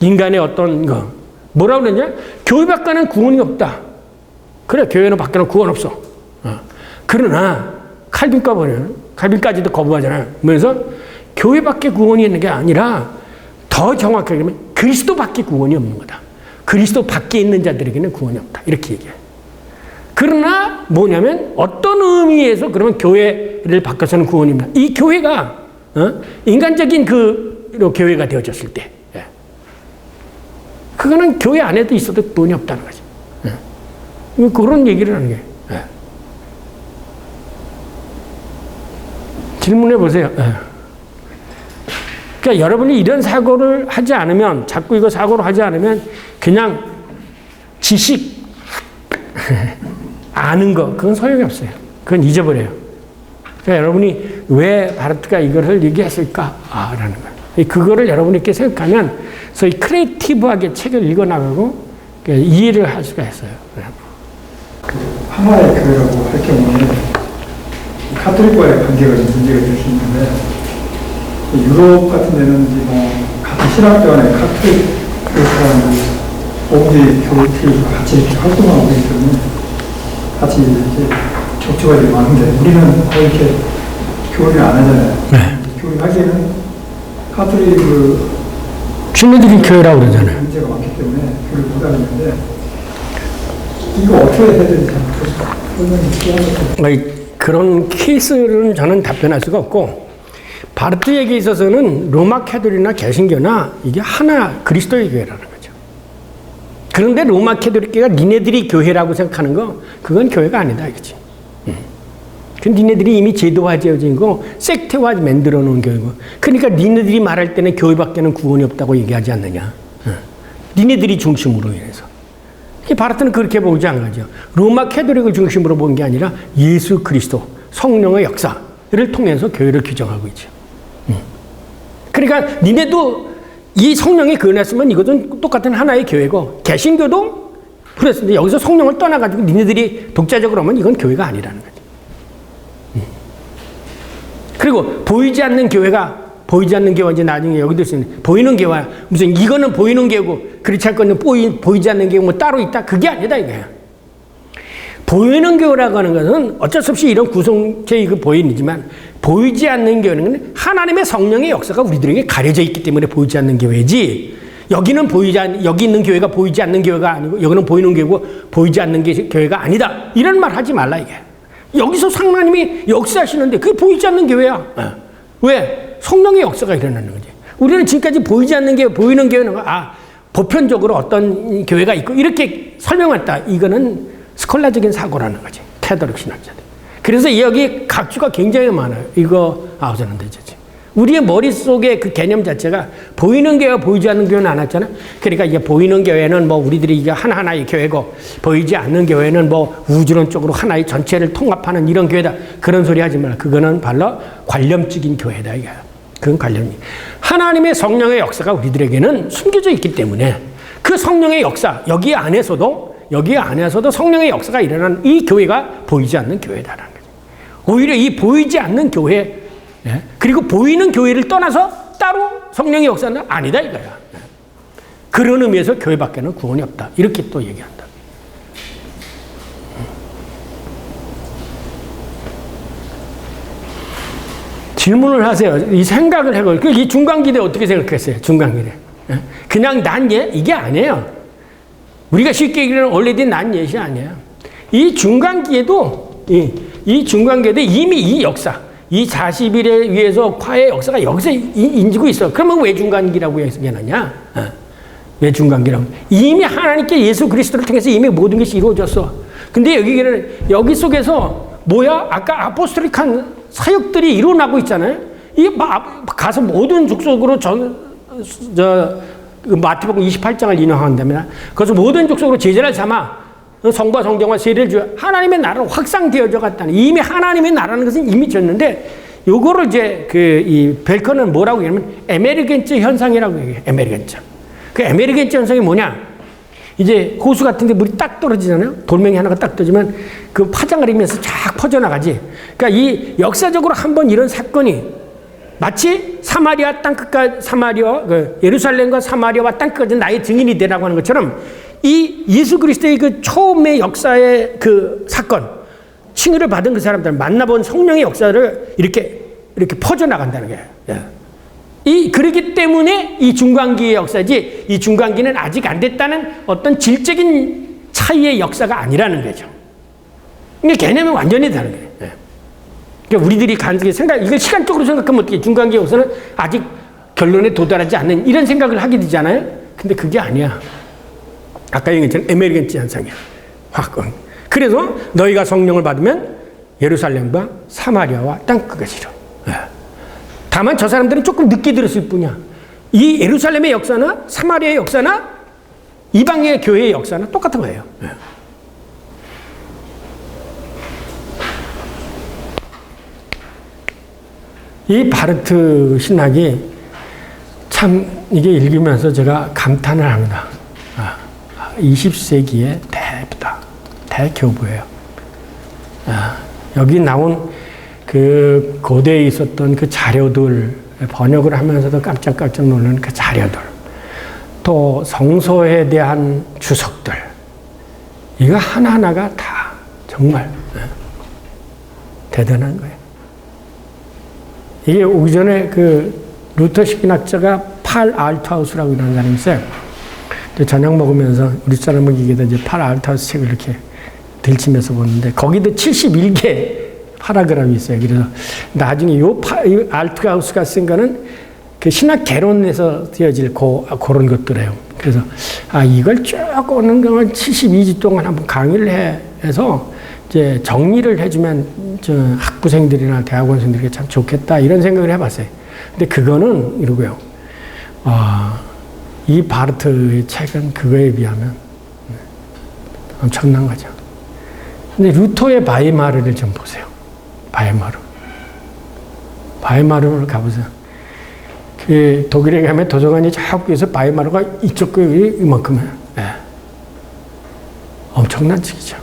인간의 어떤 거. 뭐라고 그러냐? 교회 밖에는 구원이 없다. 그래, 교회는 밖에는 구원 없어. 그러나 칼빈까지도 거부하잖아요. 그래서 교회 밖에 구원이 있는 게 아니라 더 정확하게 하면 그리스도 밖에 구원이 없는 거다. 그리스도 밖에 있는 자들에게는 구원이 없다. 이렇게 얘기해요. 그러나 뭐냐면 어떤 의미에서 그러면 교회를 바꿔서는 구원이 없나. 이 교회가 인간적인 그 교회가 되어졌을 때 그거는 교회 안에도 있어도 구원이 없다는 거죠. 그런 얘기를 하는 거예요. 질문해 보세요. 그러니까 여러분이 이런 사고를 하지 않으면, 자꾸 이거 사고를 하지 않으면 그냥 지식 아는 거 그건 소용이 없어요. 그건 잊어버려요. 그러니까 여러분이 왜 바르트가 이거를 얘기했을까라는 거예요. 그거를 여러분이 이렇게 생각하면 소위 크리에이티브하게 책을 읽어나가고 이해를 할 수가 있어요. 하나의 교회라고 할 경우에 카톨릭과의 관계가 좀 문제가 될 수 있는데, 유럽 같은 데는 이제 같은 신학교 안에 카톨릭 사람들이 오브제 교회가 같이 이렇게 활동하고 있기 때문에 같이 이렇게 격조가 되게 많은데, 우리는 거의 이렇게 교회를 안 하잖아요. 네. 교회 하기에는 카톨릭 신뢰드린 교회라고 그러잖아요. 문제가 많기 때문에 교회를 못 하는데, 이거 어떻게 해야 되는지 설명이 필요하죠. 그런 케이스는 저는 답변할 수가 없고, 바르트에게 있어서는 로마 캐톨릭이나 개신교나 이게 하나 그리스도의 교회라는 거죠. 그런데 로마 캐톨릭교가 니네들이 교회라고 생각하는 거, 그건 교회가 아니다 이거지. 그 니네들이 이미 제도화되어진 거, 섹트화 만들어 놓은 교회고, 그러니까 니네들이 말할 때는 교회밖에는 구원이 없다고 얘기하지 않느냐. 니네들이 중심으로 인해서. 바르트는 그렇게 보지 않죠. 로마 캐톨릭을 중심으로 본 게 아니라 예수 그리스도, 성령의 역사를 통해서 교회를 규정하고 있죠. 그러니까 니네도 이 성령이 그어냈으면 이것은 똑같은 하나의 교회고, 개신교도 그랬는데 여기서 성령을 떠나가지고 니네들이 독자적으로 하면 이건 교회가 아니라는 거죠. 그리고 보이지 않는 교회가, 보이지 않는 교회가 이제 나중에 여기도 있으면 보이는 교회야. 무슨 이거는 보이는 교회고 그렇지 않고는 보이지 않는 교회 뭐 따로 있다. 그게 아니다 이거야. 보이는 교회라고 하는 것은 어쩔 수 없이 이런 구성체의 그 보이지만, 보이지 않는 교회는 하나님의 성령의 역사가 우리들에게 가려져 있기 때문에 보이지 않는 교회지, 여기는 여기 있는 교회가 보이지 않는 교회가 아니고 여기는 보이는 교회고 보이지 않는 교회가 아니다. 이런 말 하지 말라 이게. 여기서 하나님이 역사하시는데 그게 보이지 않는 교회야. 왜? 성령의 역사가 일어나는 거지. 우리는 지금까지 보이지 않는 교회, 보이는 교회는 보편적으로 어떤 교회가 있고 이렇게 설명했다. 이거는 스콜라적인 사고라는 거지. 캐톨릭 신학자들. 그래서 여기 각주가 굉장히 많아요. 이거 아우서는 되죠. 우리의 머릿속에 그 개념 자체가 보이는 교회와 보이지 않는 교회는 안 왔잖아. 그러니까 이게 보이는 교회는 뭐 우리들이 이게 하나하나의 교회고, 보이지 않는 교회는 뭐 우주론적으로 하나의 전체를 통합하는 이런 교회다. 그런 소리 하지 말라. 그거는 바로 관념적인 교회다 이거야. 그건 관념이. 하나님의 성령의 역사가 우리들에게는 숨겨져 있기 때문에 그 성령의 역사, 여기 안에서도 성령의 역사가 일어나는 이 교회가 보이지 않는 교회다라는 거죠. 오히려 이 보이지 않는 교회, 그리고 보이는 교회를 떠나서 따로 성령의 역사는 아니다 이거야. 그런 의미에서 교회밖에는 구원이 없다. 이렇게 또 얘기한다. 질문을 하세요. 이 생각을 해보고, 이 중간기대 어떻게 생각했어요? 중간기대. 그냥 난 이게 아니에요. 우리가 쉽게 얘기하는 원래된 난 예시 아니에요. 이 중간기에도, 이 중간기에도 이미 이 역사, 이 40일에 위해서 화의 역사가 여기서 인지고 있어. 그러면 왜 중간기라고 얘기하느냐? 왜 중간기라고? 이미 하나님께 예수 그리스도를 통해서 이미 모든 것이 이루어졌어. 근데 여기 속에서 뭐야? 아까 아포스톨릭한 사역들이 일어나고 있잖아요. 이게 가서 모든 족속으로 마태복음 28장을 인용한다면, 그래서 모든 족속으로 제자를 삼아 성과 성경과 세례를 주어 하나님의 나라로 확산되어져 갔다는, 이미 하나님의 나라는 것은 이미 졌는데 요거를 이제 이 벨커는 뭐라고 얘기하면 에메르겐츠 현상이라고 얘기해요. 에메르겐츠. 그 에메르겐츠 현상이 뭐냐? 이제 호수 같은데 물이 딱 떨어지잖아요. 돌멩이 하나가 딱 떨어지면 그 파장을 일으키면서 쫙 퍼져나가지. 그러니까 이 역사적으로 한번 이런 사건이 마치 사마리아 땅끝까지 예루살렘과 사마리아와 땅끝까지 나의 증인이 되라고 하는 것처럼 이 예수 그리스도의 그 처음의 역사의 그 사건, 칭의를 받은 그 사람들 만나본 성령의 역사를 이렇게 퍼져나간다는 거예요. 그러기 때문에 이 중간기의 역사지, 이 중간기는 아직 안 됐다는 어떤 질적인 차이의 역사가 아니라는 거죠. 이게 개념이 완전히 다른 거예요. 그러니까 우리들이 간섭게 이걸 시간적으로 생각하면 어떻게 중간기 역사는 아직 결론에 도달하지 않는 이런 생각을 하게 되잖아요. 근데 그게 아니야. 아까 얘기했던 에메르겐츠 현상이야. 확. 그래서 너희가 성령을 받으면 예루살렘과 사마리아와 땅끝까지로. 다만 저 사람들은 조금 늦게 들었을 뿐이야. 이 예루살렘의 역사나 사마리아의 역사나 이방의 교회의 역사나 똑같은 거예요. 이 바르트 신학이 참 이게 읽으면서 제가 감탄을 합니다. 20세기의 대교부예요. 여기 나온 그 고대에 있었던 그 자료들 번역을 하면서도 깜짝깜짝 놀라는 그 자료들, 또 성서에 대한 주석들, 이거 하나하나가 다 정말 대단한 거예요. 이게 오기 전에 그 루터 식인학자가 팔 알트하우스라고 이런 사람이 있어요. 저녁 먹으면서 우리 사람은 이게 이제 팔 알트하우스 책을 이렇게 들치면서 보는데 거기도 71개 파라그램이 있어요. 그래서 나중에 이 알트하우스가 쓴 거는 그 신학 개론에서 되어질 그런 것들이에요. 그래서 이걸 쭉 오는 걸 72주 동안 한번 강의를 해서 이제 정리를 해주면 저 학부생들이나 대학원생들에게 참 좋겠다 이런 생각을 해봤어요. 근데 그거는 이러고요. 이 바르트의 책은 그거에 비하면 엄청난 거죠. 근데 루터의 바이마르를 좀 보세요. 바이마르를 가보세요. 그 독일에 가면 도서관이 저기에서 바이마르가 이쪽 이만큼이에요. 엄청난 책이죠.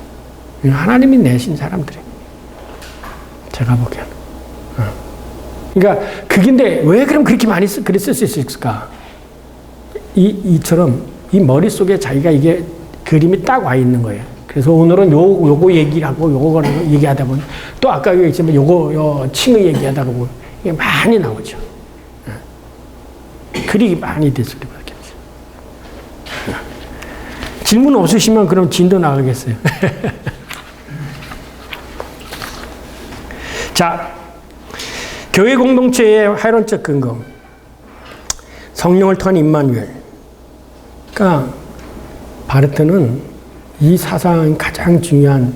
하나님이 내신 사람들이. 제가 보기에는. 그러니까 그긴데 왜 그럼 그렇게 많이 그랬을 수 있을까? 이처럼 이 머릿속에 자기가 이게 그림이 딱 와 있는 거예요. 그래서 오늘은 요거 얘기하고 요거 얘기하다 보면 또 아까 얘기했지만 요거 칭의 얘기하다 보면 이게 많이 나오죠. 글이 많이 됐을 수밖에 없어요. 질문 없으시면 그럼 진도 나가겠어요. 자, 교회 공동체의 활론적 근거. 성령을 통한 임마누엘. 그러니까 바르트는 이 사상이 가장 중요한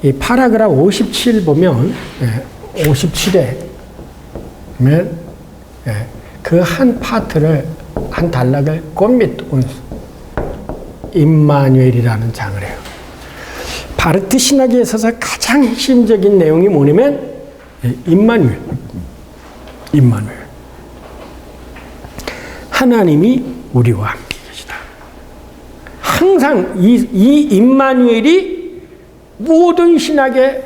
이 파라그раф 57 보면 57에 그 한 파트를 한 단락을 꽃밑 온수 임마누엘이라는 장을 해요. 바르트 신학에 있어서 가장 핵심적인 내용이 뭐냐면 임마누엘. 하나님이 우리와 함께 계시다. 항상 이 임마누엘이 모든 신학의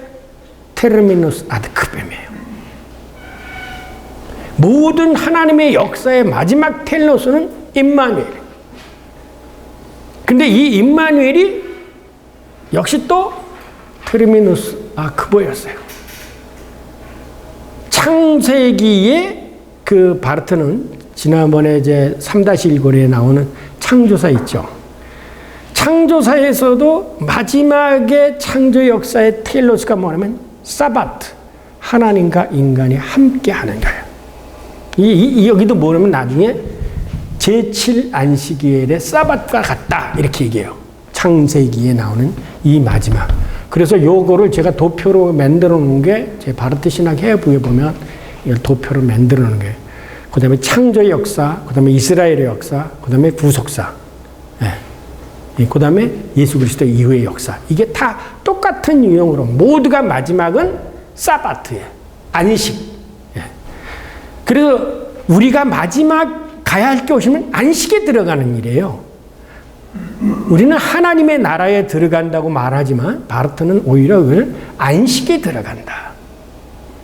테르미누스 아드크뱀이에요. 모든 하나님의 역사의 마지막 텔로스는 임마누엘. 근데 이 임마누엘이 역시 또 테르미누스 아크보였어요. 창세기에 그 바르트는 지난번에 이제 3-1고리에 나오는 창조사 있죠. 창조사에서도 마지막에 창조 역사의 텔로스가 뭐냐면 사바트, 하나님과 인간이 함께 하는 거예요. 여기도 뭐냐면 나중에 제7안식일의 사바트가 같다 이렇게 얘기해요. 창세기에 나오는 이 마지막. 그래서 요거를 제가 도표로 만들어 놓은 게 제 바르트 신학 해부에 보면 이걸 도표로 만들어 놓은 거예요. 그 다음에 창조의 역사, 그 다음에 이스라엘의 역사, 그 다음에 구속사, 그 다음에 예수 그리스도 이후의 역사. 이게 다 똑같은 유형으로 모두가 마지막은 사바트예요. 안식. 그래서 우리가 마지막 가야 할 곳이면 안식에 들어가는 일이에요. 우리는 하나님의 나라에 들어간다고 말하지만 바르트는 오히려 그걸 안식에 들어간다.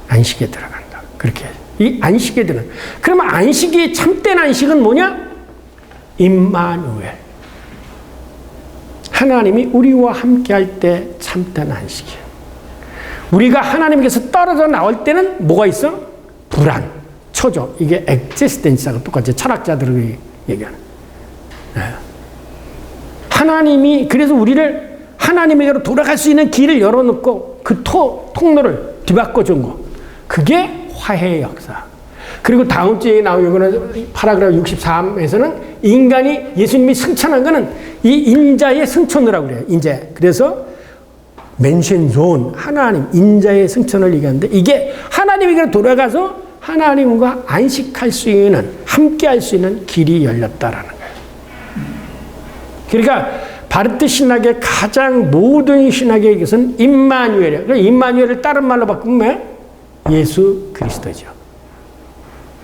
안식에 들어간다. 그렇게 이 안식에 들어. 그러면 안식이 참된 안식은 뭐냐? 임마누엘. 하나님이 우리와 함께할 때 참된 안식이에요. 우리가 하나님께서 떨어져 나올 때는 뭐가 있어? 불안, 초조. 이게 엑지스텐스하고 똑같이 철학자들이 얘기하는. 하나님이 그래서 우리를 하나님에게로 돌아갈 수 있는 길을 열어놓고 그 통로를 뒤바꿔 준 거. 그게 화해의 역사. 그리고 다음 주에 나오는 파라그라프 63에서는 인간이 예수님이 승천한 거는 이 인자의 승천이라고 그래요. 인자. 그래서 맨션존 하나님 인자의 승천을 얘기하는데 이게 하나님에게로 돌아가서 하나님과 안식할 수 있는 함께할 수 있는 길이 열렸다라는 거예요. 그러니까 바르트 신학의 가장 모든 신학의 것은 임마누엘이에요. 그러니까 임마누엘을 다른 말로 바꾸면 예수 그리스도죠.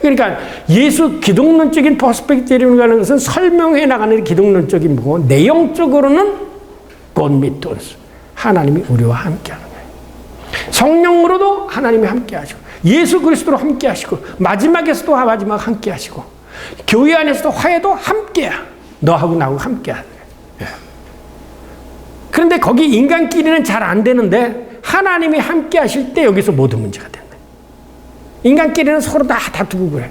그러니까 예수 기독론적인 퍼스펙티브라는 것은 설명해 나가는 기독론적인 거고 내용적으로는 God with us. 하나님이 우리와 함께하는 거예요. 성령으로도 하나님이 함께하시고 예수 그리스도로 함께하시고 마지막에서도 마지막 함께하시고 교회 안에서도 화해도 함께야. 너하고 나하고 함께하는 거예요. 그런데 거기 인간끼리는 잘 안 되는데 하나님이 함께하실 때 여기서 모든 문제가 된다. 인간끼리는 서로 다 다투고 그래.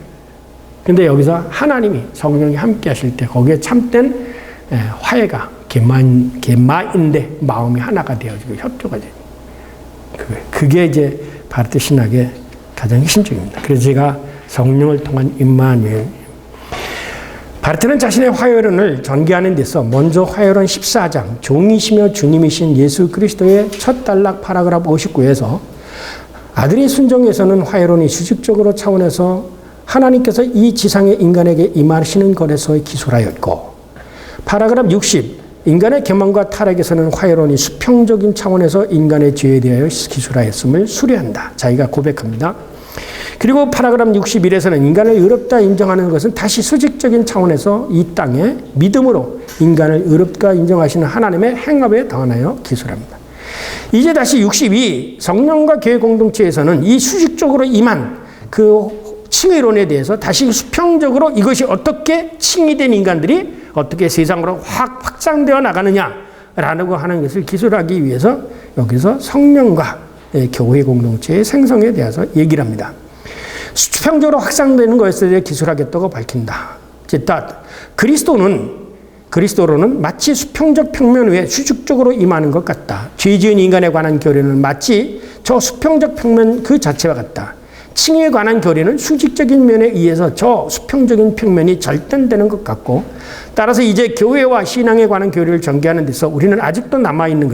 근데 여기서 하나님이 성령이 함께 하실 때 거기에 참된 화해가 개마인데 마음이 하나가 되어지고 협조가 되는 그게 이제 바르트 신학의 가장 핵심적입니다. 그래서 제가 성령을 통한 임마누엘. 바르트는 자신의 화요론을 전개하는 데서 먼저 화요론 14장 종이시며 주님이신 예수 그리스도의 첫 단락 파라그라프 59에서 아들의 순종에서는 화요론이 수직적으로 차원에서 하나님께서 이 지상의 인간에게 임하시는 것에서의 기술하였고 파라그라프 60 인간의 계명과 타락에서는 화요론이 수평적인 차원에서 인간의 죄에 대하여 기술하였음을 수리한다. 자기가 고백합니다. 그리고 파라그라프 61에서는 인간을 의롭다 인정하는 것은 다시 수직적인 차원에서 이 땅에 믿음으로 인간을 의롭다 인정하시는 하나님의 행업에 더하여 기술합니다. 이제 다시 62 성령과 교회 공동체에서는 이 수직적으로 임한 그 칭의론에 대해서 다시 수평적으로 이것이 어떻게 칭의된 인간들이 어떻게 세상으로 확장되어 나가느냐라고 하는 것을 기술하기 위해서 여기서 성령과 교회 공동체의 생성에 대해서 얘기를 합니다. 수평적으로 확장되는 것에 대해 기술하겠다고 밝힌다. 그리스도로는 마치 수평적 평면 위에 수직적으로 임하는 것 같다. 죄 지은 인간에 관한 교리는 마치 저 수평적 평면 그 자체와 같다. 칭의에 관한 교리는 수직적인 면에 의해서 저 수평적인 평면이 절단되는 것 같고 따라서 이제 교회와 신앙에 관한 교리를 전개하는 데서 우리에게 아직도 남아있는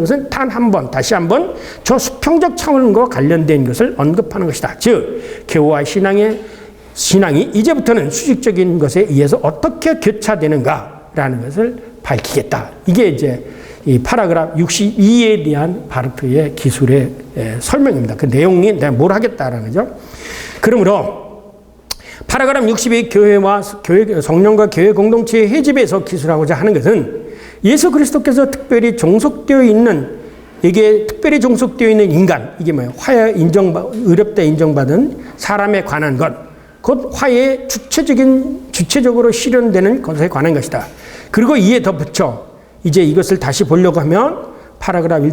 것은 단 한 번, 다시 한 번 저 수평적 차원과 관련된 것을 언급하는 것이다. 즉, 교회와 신앙이 이제부터는 수직적인 것에 의해서 어떻게 교차되는가라는 것을 밝히겠다. 이게 이제 이 파라그라프 62에 대한 바르트의 기술의 설명입니다. 그 내용이 내가 뭘 하겠다라는 거죠. 그러므로 파라그라프 62 성령과 교회 공동체의 해집에서 기술하고자 하는 것은 예수 그리스도께서 특별히 종속되어 있는 인간, 이게 뭐예요? 의롭다 인정받은 사람에 관한 것, 곧 화해의 주체적으로 실현되는 것에 관한 것이다. 그리고 이에 덧붙여 이제 이것을 다시 보려고 하면 파라그라프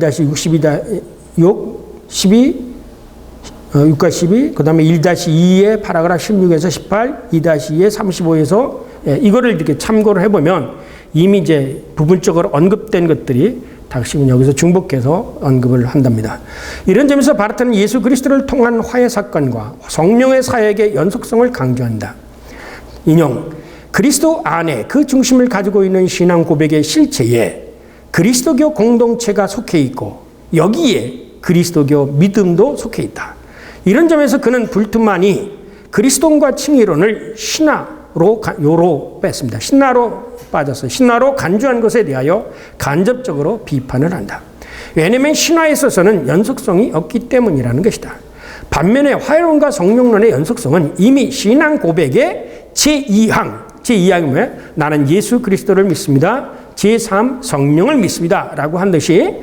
6과 12, 그 다음에 1-2의 파라그라프 16에서 18, 2-2의 35에서 이거를 이렇게 참고를 해보면 이미 이제 부분적으로 언급된 것들이 다시 여기서 중복해서 언급을 한답니다. 이런 점에서 바르트는 예수 그리스도를 통한 화해 사건과 성령의 사역의 연속성을 강조한다. 인용. 그리스도 안에 그 중심을 가지고 있는 신앙 고백의 실체에 그리스도교 공동체가 속해 있고 여기에 그리스도교 믿음도 속해 있다. 이런 점에서 그는 불트만이 그리스도인과 칭의론을 신화로 뺐습니다. 신화로 간주한 것에 대하여 간접적으로 비판을 한다. 왜냐하면 신화에 있어서는 연속성이 없기 때문이라는 것이다. 반면에 화해론과 성령론의 연속성은 이미 신앙 고백의 제2항이 뭐예요? 나는 예수 그리스도를 믿습니다. 제3 성령을 믿습니다. 라고 한 듯이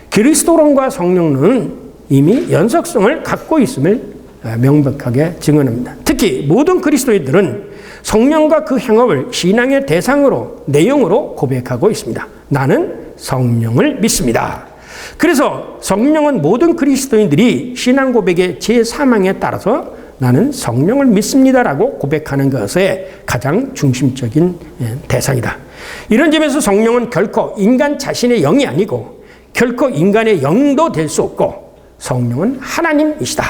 그리스도론과 성령론은 이미 연속성을 갖고 있음을 명백하게 증언합니다. 특히 모든 그리스도인들은 성령과 그 행업을 신앙의 대상으로 내용으로 고백하고 있습니다. 나는 성령을 믿습니다. 그래서 성령은 모든 그리스도인들이 신앙 고백의 제3항에 따라서 나는 성령을 믿습니다라고 고백하는 것의 가장 중심적인 대상이다. 이런 점에서 성령은 결코 인간 자신의 영이 아니고 결코 인간의 영도 될 수 없고 성령은 하나님이시다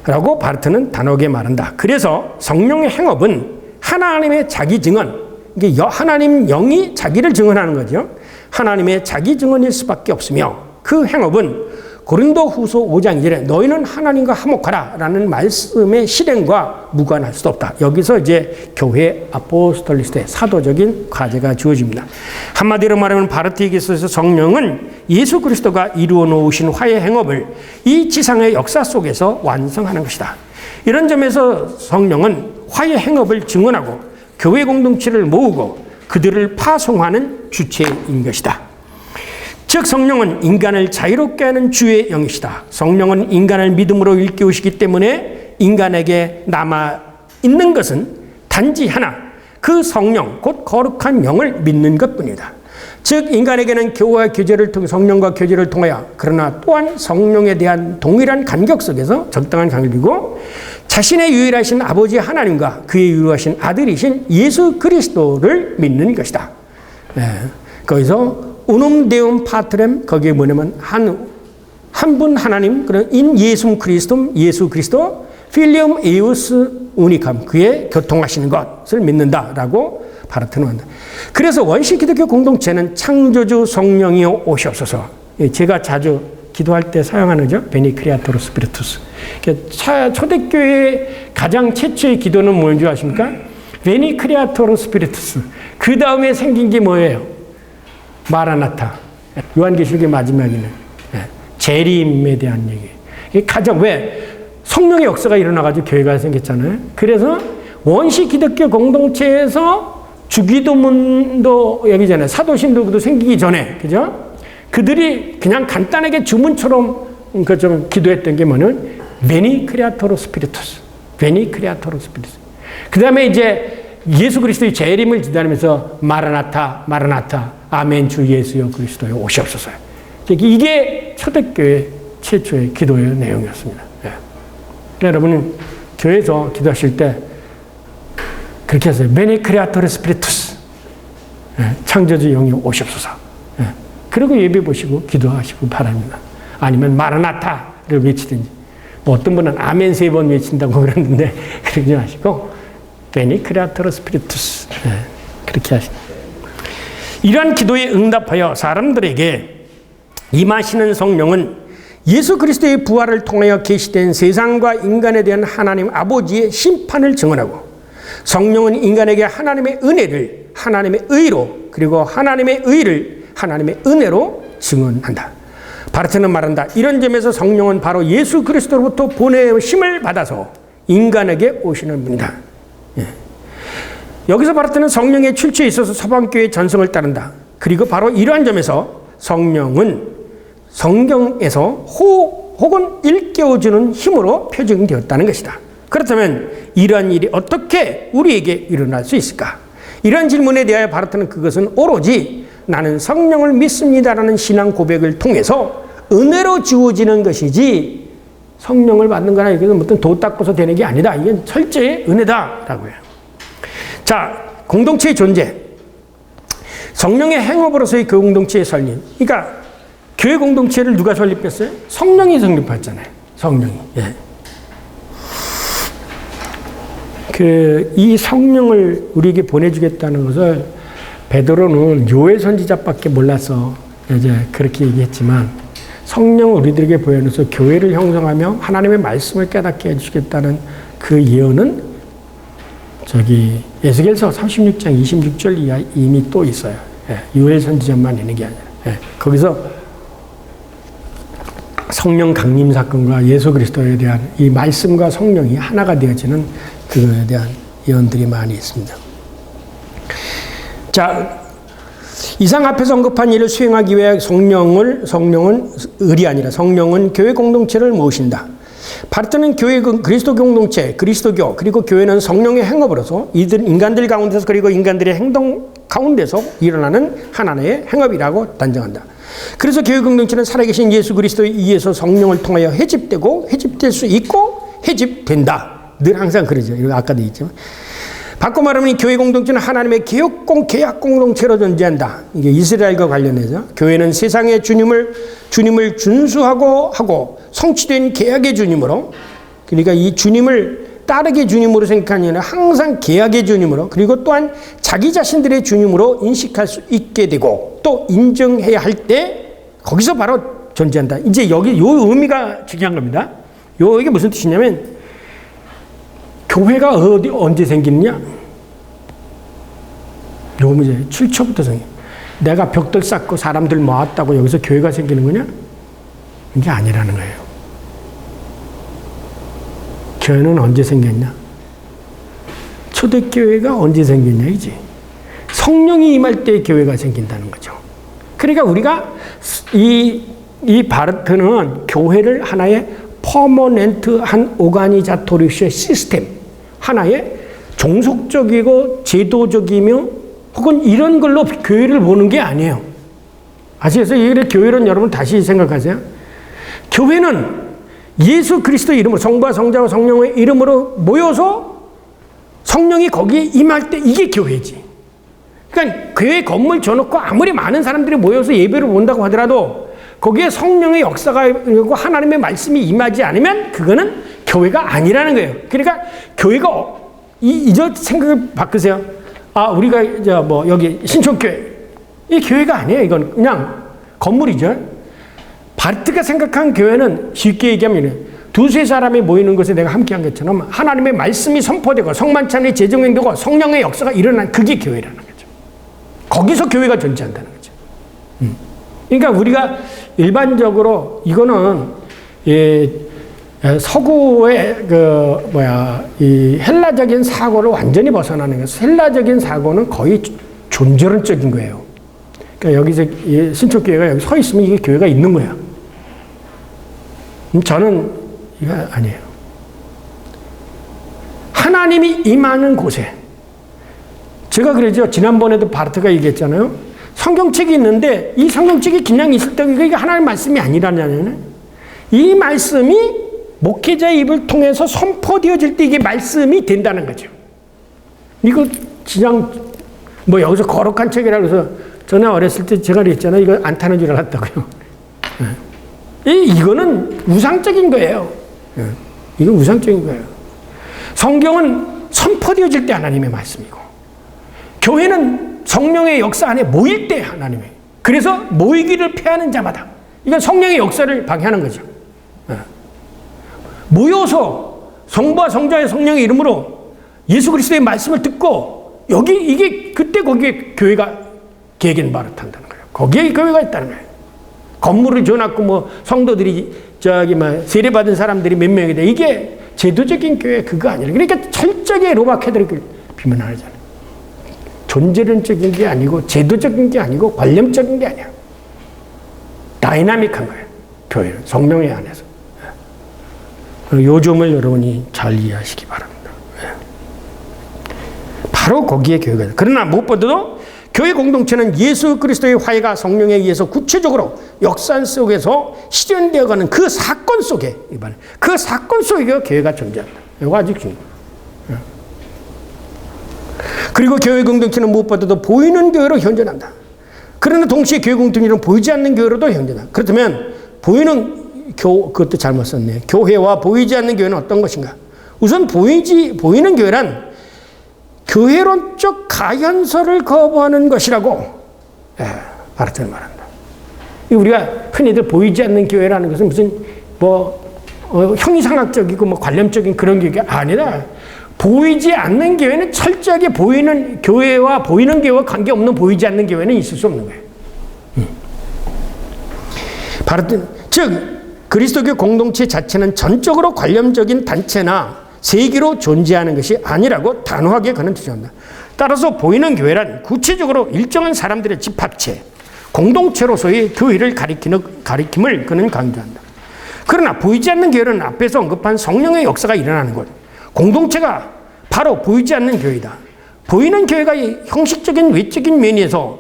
라고 바르트는 단호하게 말한다. 그래서 성령의 행업은 하나님의 자기 증언, 이게 하나님 영이 자기를 증언하는 거죠. 하나님의 자기 증언일 수밖에 없으며 그 행업은 고린도후서 5장 2절에 너희는 하나님과 화목하라 라는 말씀의 실행과 무관할 수도 없다. 여기서 이제 교회 아포스톨리스트의 사도적인 과제가 주어집니다. 한마디로 말하면 바르트에게서 성령은 예수 그리스도가 이루어 놓으신 화해 행업을 이 지상의 역사 속에서 완성하는 것이다. 이런 점에서 성령은 화해 행업을 증언하고 교회 공동체를 모으고 그들을 파송하는 주체인 것이다. 즉 성령은 인간을 자유롭게 하는 주의 영이시다. 성령은 인간을 믿음으로 일깨우시기 때문에 인간에게 남아있는 것은 단지 하나, 그 성령, 곧 거룩한 영을 믿는 것뿐이다. 즉 인간에게는 교회와 교제를 통해 성령과 교제를 통하여 그러나 또한 성령에 대한 동일한 간격 속에서 적당한 간격이고 자신의 유일하신 아버지 하나님과 그의 유일하신 아들이신 예수 그리스도를 믿는 것이다. 거기서 우눔 데움 파트렘, 거기에 뭐냐면 한 분 하나님, 그런 인 예수 그리스도 필리움 에우스 우니캄, 그의 교통하시는 것을 믿는다라고 바르트는 한다. 그래서 원시 기독교 공동체는 창조주 성령이여 오시옵소서. 제가 자주 기도할 때 사용하는죠. 베니 크리아토로 스피리투스. 초대교회의 가장 최초의 기도는 뭔지 아십니까? 베니 크리아토로 스피리투스. 그 다음에 생긴 게 뭐예요? 마라나타. 요한계시록의 마지막에는 재림에 대한 얘기. 가장 왜 성령의 역사가 일어나가지고 교회가 생겼잖아요. 그래서 원시 기독교 공동체에서 주기도문도 여기잖아요. 사도신도도 생기기 전에, 그죠? 그들이 그냥 간단하게 주문처럼 좀 기도했던 게 뭐냐면 베니 크리아토로 스피리투스. 베니 크리아토로 스피리투스. 그 다음에 이제 예수 그리스도의 재림을 기다리면서 마라나타, 마라나타, 아멘 주 예수여 그리스도여 오시옵소서. 이게 초대교회 최초의 기도의 내용이었습니다. 여러분은 교회에서 기도하실 때 그렇게 하세요. 베니 크리아토르 스피리투스. 창조주 영이 오시옵소서. 그리고 예배 보시고 기도하시고 바랍니다. 아니면 마라나타를 외치든지. 뭐 어떤 분은 아멘 3번 외친다고 그러는데 그러지 마시고 베니 크리아토르 스피리투스. 그렇게 하시고. 이러한 기도에 응답하여 사람들에게 임하시는 성령은 예수 그리스도의 부활을 통하여 계시된 세상과 인간에 대한 하나님 아버지의 심판을 증언하고 성령은 인간에게 하나님의 은혜를 하나님의 의로 그리고 하나님의 의를 하나님의 은혜로 증언한다. 바르트는 말한다. 이런 점에서 성령은 바로 예수 그리스도로부터 보내심을 받아서 인간에게 오시는 분이다. 여기서 바르트는 성령의 출처에 있어서 서방교회의 전성을 따른다. 그리고 바로 이러한 점에서 성령은 성경에서 혹은 일깨워주는 힘으로 표징되었다는 것이다. 그렇다면 이러한 일이 어떻게 우리에게 일어날 수 있을까? 이런 질문에 대하여 바르트는 그것은 오로지 나는 성령을 믿습니다라는 신앙 고백을 통해서 은혜로 주어지는 것이지 성령을 받는 거나 이게 어떤 도 닦고서 되는 게 아니다. 이건 철저히 은혜다라고 해요. 자, 공동체의 존재. 성령의 행업으로서의 그 공동체의 설립. 그러니까 교회 공동체를 누가 설립했어요? 성령이 설립했잖아요. 성령이. 이 성령을 우리에게 보내주겠다는 것을 베드로는 요엘 선지자밖에 몰라서 이제 그렇게 얘기했지만 성령을 우리들에게 보여줘서 교회를 형성하며 하나님의 말씀을 깨닫게 해주시겠다는 그 예언은 저기 에스겔서 36장 26절 이하 이미 또 있어요. 요엘 선지자만 있는 게 아니라. 거기서 성령 강림 사건과 예수 그리스도에 대한 이 말씀과 성령이 하나가 되어지는 그거에 대한 예언들이 많이 있습니다. 자, 이상 앞에서 언급한 일을 수행하기 위해 성령은 을이 아니라 성령은 교회 공동체를 모으신다. 바르트는 교회 그리스도 공동체, 그리스도교, 그리고 교회는 성령의 행업으로서 인간들 가운데서 그리고 인간들의 행동 가운데서 일어나는 하나의 행업이라고 단정한다. 그래서 교회 공동체는 살아계신 예수 그리스도에 의해서 성령을 통하여 회집되고 회집될 수 있고 회집된다. 늘 항상 그러죠. 이거 아까도 있지만. 바꿔 말하면 교회 공동체는 하나님의 계약 공동체로 존재한다. 이게 이스라엘과 관련해서 교회는 세상의 주님을 준수하고 성취된 계약의 주님으로, 그러니까 이 주님을 따르게 주님으로 생각하는 게 아니라 항상 계약의 주님으로, 그리고 또한 자기 자신들의 주님으로 인식할 수 있게 되고 또 인정해야 할 때 거기서 바로 존재한다. 이제 여기 요 의미가 중요한 겁니다. 이게 무슨 뜻이냐면 교회가 언제 생기느냐? 요 문제 7초부터 생겨. 내가 벽돌 쌓고 사람들 모았다고 여기서 교회가 생기는 거냐? 이게 아니라는 거예요. 교회는 언제 생겼냐? 초대교회가 언제 생겼냐 이지. 성령이 임할 때 교회가 생긴다는 거죠. 그러니까 우리가 이 바르트는 교회를 하나의 퍼머넨트한 오가니자토리스의 시스템, 하나의 종속적이고 제도적이며 혹은 이런 걸로 교회를 보는 게 아니에요. 아시겠어요? 이 교회는 여러분 다시 생각하세요. 교회는 예수 그리스도의 이름으로, 성부와 성자와 성령의 이름으로 모여서 성령이 거기에 임할 때 이게 교회지. 그러니까 교회 건물 줘놓고 아무리 많은 사람들이 모여서 예배를 본다고 하더라도 거기에 성령의 역사가 있고 하나님의 말씀이 임하지 않으면 그거는 교회가 아니라는 거예요. 그러니까 교회가 이저 생각을 바꾸세요. 아, 우리가 여기 신촌교회, 이 교회가 아니에요. 이건 그냥 건물이죠. 바르트가 생각한 교회는 쉽게 얘기하면 두세 사람이 모이는 곳에 내가 함께한 것처럼 하나님의 말씀이 선포되고 성만찬이 재정행되고 성령의 역사가 일어난 그게 교회라는 거죠. 거기서 교회가 존재한다는 거죠. 그러니까 우리가 일반적으로 이거는 서구의 이 헬라적인 사고를 완전히 벗어나는 거예요. 헬라적인 사고는 거의 존재론적인 거예요. 그러니까 여기서 신촌교회가 여기 서 있으면 이게 교회가 있는 거야. 저는 이거 아니에요. 하나님이 임하는 곳에, 제가 그러죠. 지난번에도 바르트가 얘기했잖아요. 성경책이 있는데 이 성경책이 그냥 있을 때 이게 하나님의 말씀이 아니라냐면 이 말씀이 목회자의 입을 통해서 선포되어질 때 이게 말씀이 된다는 거죠. 이거 그냥 여기서 거룩한 책이라고 해서 전에 어렸을 때 제가 그랬잖아요. 이거 안 타는 줄 알았다고요. 이거는 우상적인 거예요. 이건 우상적인 거예요. 성경은 선포되어질 때 하나님의 말씀이고 교회는 성령의 역사 안에 모일 때 하나님의, 그래서 모이기를 패하는 자마다, 이건 성령의 역사를 방해하는 거죠. 모여서 성부와 성자의 성령의 이름으로 예수 그리스도의 말씀을 듣고 이게 그때 거기에 교회가 계획인 바로 탄다는 거예요. 거기에 교회가 있다는 거예요. 건물을 줘놨고 성도들이 세례받은 사람들이 몇 명이다. 이게 제도적인 교회 그거 아니라. 그러니까 철저하게 로마 캐톨릭을 비난하잖아요. 존재론적인 게 아니고 제도적인 게 아니고 관념적인 게 아니야. 다이나믹한 거예요. 교회는 성령의 안에서. 요 점을 여러분이 잘 이해하시기 바랍니다. 바로 거기에 교회가 있어요. 그러나 무엇보다도 교회 공동체는 예수 그리스도의 화해가 성령에 의해서 구체적으로 역사 속에서 실현되어가는 그 사건 속에, 그 사건 속에 교회가 존재한다. 이거 아주 중요해요. 그리고 교회 공동체는 무엇보다도 보이는 교회로 현존한다. 그러나 동시에 교회 공동체는 보이지 않는 교회로도 현존한다. 그렇다면 그것도 잘못 썼네. 교회와 보이지 않는 교회는 어떤 것인가? 우선 보이는 교회란 교회론적 가연설을 거부하는 것이라고 바르트는 말한다. 우리가 흔히들 보이지 않는 교회라는 것은 무슨 형이상학적이고 관념적인 그런 교회가 아니다. 보이지 않는 교회는 철저하게 보이는 교회와 관계없는 보이지 않는 교회는 있을 수 없는 거예요. 바르트, 즉 그리스도교 공동체 자체는 전적으로 관념적인 단체나 세계로 존재하는 것이 아니라고 단호하게 그는 주장한다. 따라서 보이는 교회란 구체적으로 일정한 사람들의 집합체, 공동체로서의 교회를 가리킴을 그는 강조한다. 그러나 보이지 않는 교회는 앞에서 언급한 성령의 역사가 일어나는 것, 공동체가 바로 보이지 않는 교회이다. 보이는 교회가 형식적인 외적인 면에서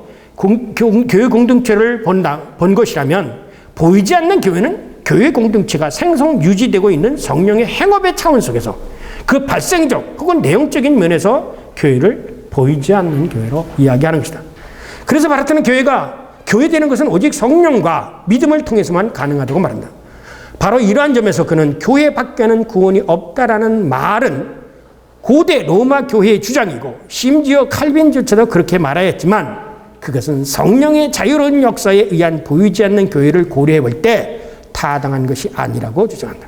교회 공동체를 본 것이라면, 보이지 않는 교회는 교회 공동체가 생성 유지되고 있는 성령의 행업의 차원 속에서 그 발생적 혹은 내용적인 면에서 교회를 보이지 않는 교회로 이야기하는 것이다. 그래서 바르트는 교회가 교회되는 것은 오직 성령과 믿음을 통해서만 가능하다고 말한다. 바로 이러한 점에서 그는 교회 밖에는 구원이 없다라는 말은 고대 로마 교회의 주장이고, 심지어 칼빈조차도 그렇게 말하였지만 그것은 성령의 자유로운 역사에 의한 보이지 않는 교회를 고려해 볼 때 타당한 것이 아니라고 주장한다.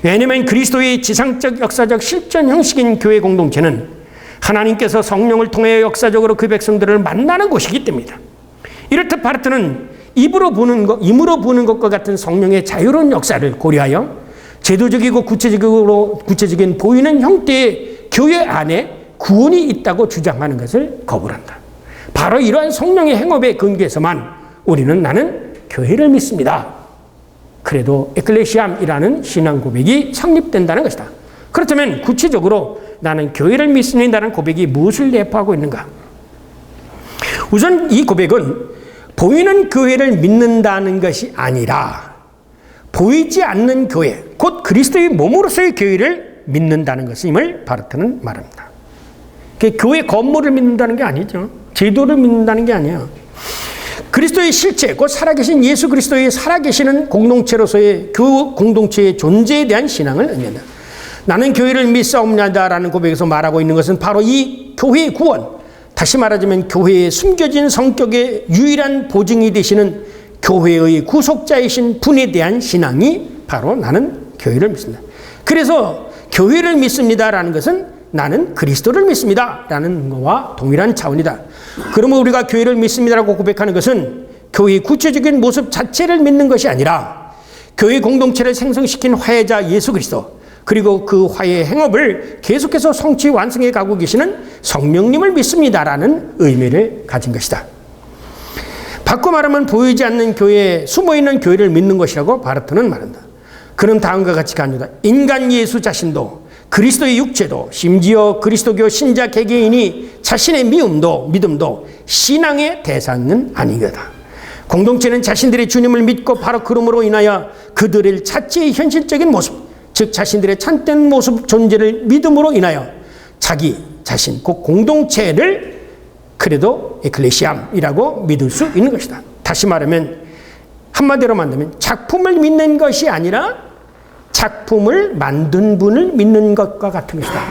왜냐하면 그리스도의 지상적 역사적 실전 형식인 교회 공동체는 하나님께서 성령을 통해 역사적으로 그 백성들을 만나는 곳이기 때문이다. 이렇듯 바르트는 임으로 보는 것과 같은 성령의 자유로운 역사를 고려하여 제도적이고 구체적인 보이는 형태의 교회 안에 구원이 있다고 주장하는 것을 거부한다. 바로 이러한 성령의 행업의 근거에서만 우리는 나는 교회를 믿습니다. 그래도 에클레시암이라는 신앙 고백이 성립된다는 것이다. 그렇다면 구체적으로 나는 교회를 믿습니다라는 고백이 무엇을 내포하고 있는가? 우선 이 고백은 보이는 교회를 믿는다는 것이 아니라 보이지 않는 교회, 곧 그리스도의 몸으로서의 교회를 믿는다는 것임을 바르트는 말합니다. 교회 건물을 믿는다는 게 아니죠. 제도를 믿는다는 게 아니에요. 그리스도의 실체, 곧 살아계신 예수 그리스도의 살아계시는 공동체로서의 그 공동체의 존재에 대한 신앙을 의미한다. 나는 교회를 믿사옵나다라는 고백에서 말하고 있는 것은 바로 이 교회의 구원, 다시 말하자면 교회의 숨겨진 성격의 유일한 보증이 되시는 교회의 구속자이신 분에 대한 신앙이 바로 나는 교회를 믿습니다. 그래서 교회를 믿습니다라는 것은 나는 그리스도를 믿습니다라는 것과 동일한 차원이다. 그러면 우리가 교회를 믿습니다라고 고백하는 것은 교회의 구체적인 모습 자체를 믿는 것이 아니라 교회 공동체를 생성시킨 화해자 예수 그리스도, 그리고 그 화해의 행업을 계속해서 성취 완성해 가고 계시는 성령님을 믿습니다라는 의미를 가진 것이다. 바꿔 말하면 보이지 않는 교회에 숨어있는 교회를 믿는 것이라고 바르트는 말한다. 그는 다음과 같이 간주다. 인간 예수 자신도, 그리스도의 육체도, 심지어 그리스도교 신자 개개인이 자신의 믿음도 신앙의 대상은 아니거다. 공동체는 자신들의 주님을 믿고 바로 그름으로 인하여 그들의 자체의 현실적인 모습, 즉 자신들의 참된 모습 존재를 믿음으로 인하여 자기 자신, 곧 공동체를 그래도 에클레시암이라고 믿을 수 있는 것이다. 다시 말하면, 한마디로 만들면 작품을 믿는 것이 아니라 작품을 만든 분을 믿는 것과 같은 것이다.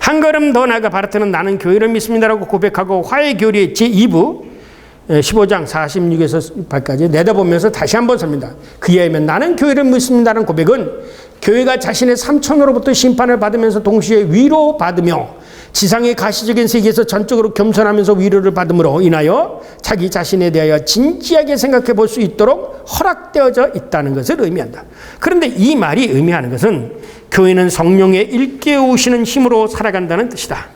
한 걸음 더 나아가 바르트는 나는 교회를 믿습니다라고 고백하고 화해교리의 제2부 15장 46에서 8까지 내다보면서 다시 한번 섭니다. 그에 의하면 나는 교회를 믿습니다라는 고백은 교회가 자신의 삼촌으로부터 심판을 받으면서 동시에 위로받으며 지상의 가시적인 세계에서 전적으로 겸손하면서 위로를 받음으로 인하여 자기 자신에 대하여 진지하게 생각해 볼 수 있도록 허락되어져 있다는 것을 의미한다. 그런데 이 말이 의미하는 것은 교회는 성령의 일깨우시는 힘으로 살아간다는 뜻이다.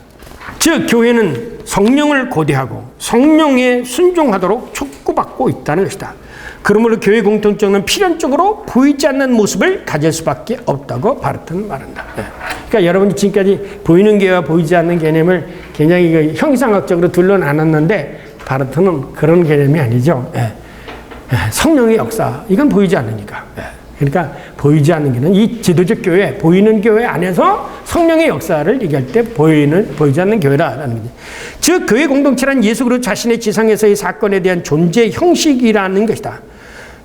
즉 교회는 성령을 고대하고 성령에 순종하도록 촉구받고 있다는 것이다. 그러므로 교회 공동체는 필연적으로 보이지 않는 모습을 가질 수밖에 없다고 바르트는 말한다. 그러니까 여러분이 지금까지 보이는 교회와 보이지 않는 개념을 굉장히 형이상학적으로 둘러나눴는데 바르트는 그런 개념이 아니죠. 성령의 역사, 이건 보이지 않으니까. 그러니까 보이지 않는 교회는 이 지도적 교회, 보이는 교회 안에서 성령의 역사를 얘기할 때 보이지 않는 교회라는 거죠. 즉 교회 공동체란 예수 그리스도 자신의 지상에서의 사건에 대한 존재 형식이라는 것이다.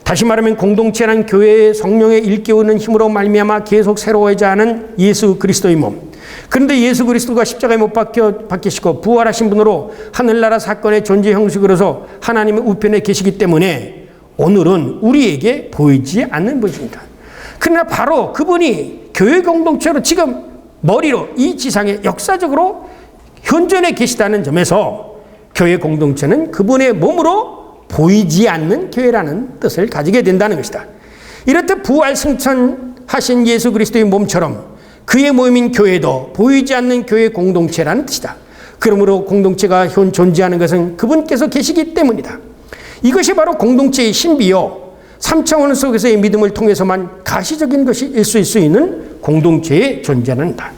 다시 말하면 공동체란 교회의 성령의 일깨우는 힘으로 말미암아 계속 새로워져 하는 예수 그리스도의 몸. 그런데 예수 그리스도가 십자가에 못 박히시고 부활하신 분으로 하늘나라 사건의 존재 형식으로서 하나님의 우편에 계시기 때문에 오늘은 우리에게 보이지 않는 분입니다. 그러나 바로 그분이 교회 공동체로 지금 머리로 이 지상에 역사적으로 현존해 계시다는 점에서 교회 공동체는 그분의 몸으로 보이지 않는 교회라는 뜻을 가지게 된다는 것이다. 이렇듯 부활 승천하신 예수 그리스도의 몸처럼 그의 몸인 교회도 보이지 않는 교회 공동체라는 뜻이다. 그러므로 공동체가 존재하는 것은 그분께서 계시기 때문이다. 이것이 바로 공동체의 신비요 3차원 속에서의 믿음을 통해서만 가시적인 것일 수 있는 공동체의 존재는다.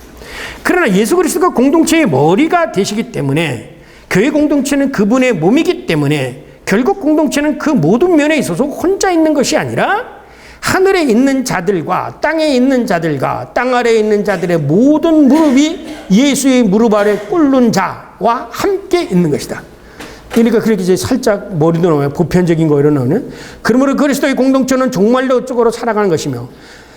그러나 예수 그리스도가 공동체의 머리가 되시기 때문에 교회 공동체는 그분의 몸이기 때문에 결국 공동체는 그 모든 면에 있어서 혼자 있는 것이 아니라 하늘에 있는 자들과 땅에 있는 자들과 땅 아래에 있는 자들의 모든 무릎이 예수의 무릎 아래 꿇는 자와 함께 있는 것이다. 그러니까 그렇게 이제 살짝 머리도 나와요. 보편적인 거로 나오는. 그러므로 그리스도의 공동체는 정말로 쪽으로 살아가는 것이며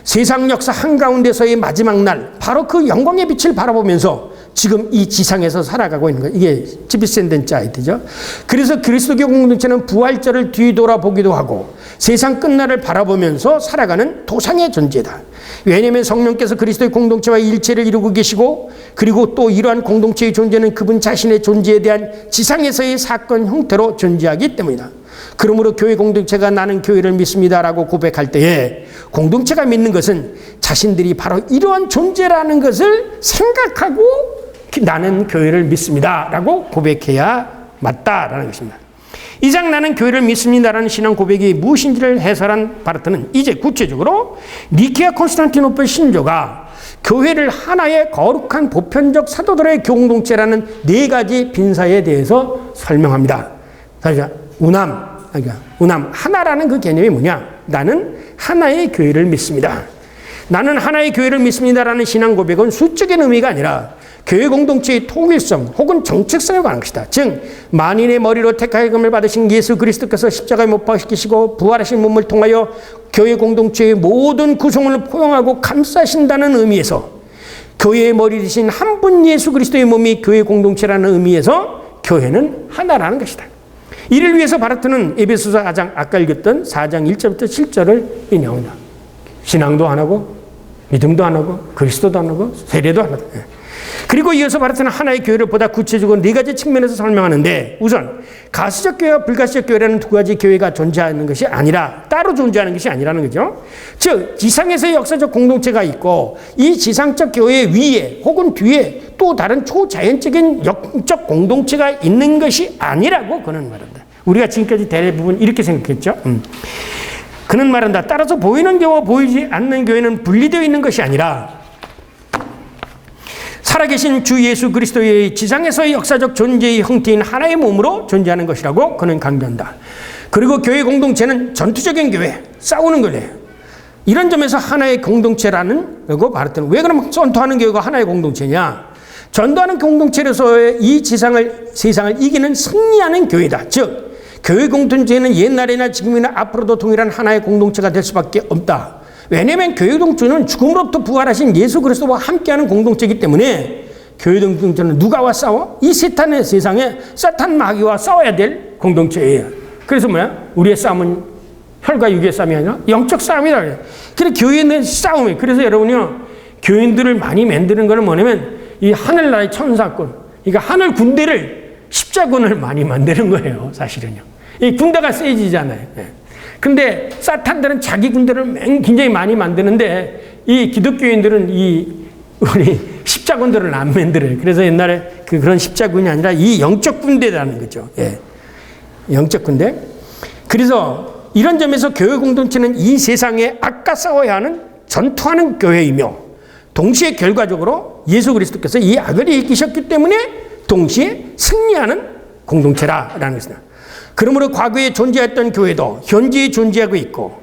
세상 역사 한가운데서의 마지막 날 바로 그 영광의 빛을 바라보면서 지금 이 지상에서 살아가고 있는 거예요. 이게 지비센덴자이트죠. 그래서 그리스도교 공동체는 부활절을 뒤돌아보기도 하고 세상 끝날을 바라보면서 살아가는 도상의 존재다. 왜냐하면 성령께서 그리스도의 공동체와 일체를 이루고 계시고 그리고 또 이러한 공동체의 존재는 그분 자신의 존재에 대한 지상에서의 사건 형태로 존재하기 때문이다. 그러므로 교회 공동체가 나는 교회를 믿습니다라고 고백할 때에 공동체가 믿는 것은 자신들이 바로 이러한 존재라는 것을 생각하고 나는 교회를 믿습니다라고 고백해야 맞다라는 것입니다. 이상 나는 교회를 믿습니다라는 신앙 고백이 무엇인지를 해설한 바르트는 이제 구체적으로 니케아 콘스탄티노플 신조가 교회를 하나의 거룩한 보편적 사도들의 공동체라는 4가지 빈사에 대해서 설명합니다. 운함, 하나라는 그 개념이 뭐냐? 나는 하나의 교회를 믿습니다. 나는 하나의 교회를 믿습니다라는 신앙 고백은 수적인 의미가 아니라 교회 공동체의 통일성 혹은 정책성에 관한 것이다. 즉 만인의 머리로 택하여금을 받으신 예수 그리스도께서 십자가에 못 박히시고 부활하신 몸을 통하여 교회 공동체의 모든 구성을 포용하고 감싸신다는 의미에서 교회의 머리 되신 한 분 예수 그리스도의 몸이 교회 공동체라는 의미에서 교회는 하나라는 것이다. 이를 위해서 바르트는 에베소서 4장 아까 읽었던 4장 1절부터 7절을 인용합니다. 신앙도 안 하고 믿음도 안 하고 그리스도도 안 하고 세례도 안 하고. 그리고 이어서 바르트는 하나의 교회를 보다 구체적으로 4가지 측면에서 설명하는데 우선 가시적 교회와 불가시적 교회라는 2가지 교회가 존재하는 것이 아니라 따로 존재하는 것이 아니라는 거죠. 즉 지상에서의 역사적 공동체가 있고 이 지상적 교회 위에 혹은 뒤에 또 다른 초자연적인 영적 공동체가 있는 것이 아니라고 그는 말한다. 우리가 지금까지 대부분 이렇게 생각했죠. 그는 말한다. 따라서 보이는 교회와 보이지 않는 교회는 분리되어 있는 것이 아니라 살아계신 주 예수 그리스도의 지상에서의 역사적 존재의 형태인 하나의 몸으로 존재하는 것이라고 그는 강조한다. 그리고 교회 공동체는 전투적인 교회, 싸우는 거예요. 이런 점에서 하나의 공동체라는 거고 바르트는 왜 그럼 전투하는 교회가 하나의 공동체냐? 전도하는 공동체로서의 이 세상을 이기는 승리하는 교회다. 즉 교회 공동체는 옛날이나 지금이나 앞으로도 동일한 하나의 공동체가 될 수밖에 없다. 왜냐하면 교회 공동체는 죽음으로부터 부활하신 예수 그리스도와 함께하는 공동체이기 때문에 교회 공동체는 누가와 싸워? 이 세탄의 세상에 사탄 마귀와 싸워야 될 공동체예요. 그래서 우리의 싸움은 혈과 육의 싸움이 아니라 영적 싸움이다. 그래서 교회는 싸움이에요. 그래서 여러분요 교인들을 많이 만드는 것은 뭐냐면 이 하늘나라의 천사군, 그러니까 하늘 군대를 십자군을 많이 만드는 거예요. 사실은요. 이 군대가 세지잖아요. 근데 사탄들은 자기 군대를 굉장히 많이 만드는데 이 기독교인들은 우리 십자군들을 안 만들어요. 그래서 옛날에 그런 십자군이 아니라 이 영적 군대라는 거죠. 예. 영적 군대. 그래서 이런 점에서 교회 공동체는 이 세상에 악과 싸워야 하는 전투하는 교회이며 동시에 결과적으로 예수 그리스도께서 이 악을 이기셨기 때문에 동시에 승리하는 공동체라는 것이다. 그러므로 과거에 존재했던 교회도 현재에 존재하고 있고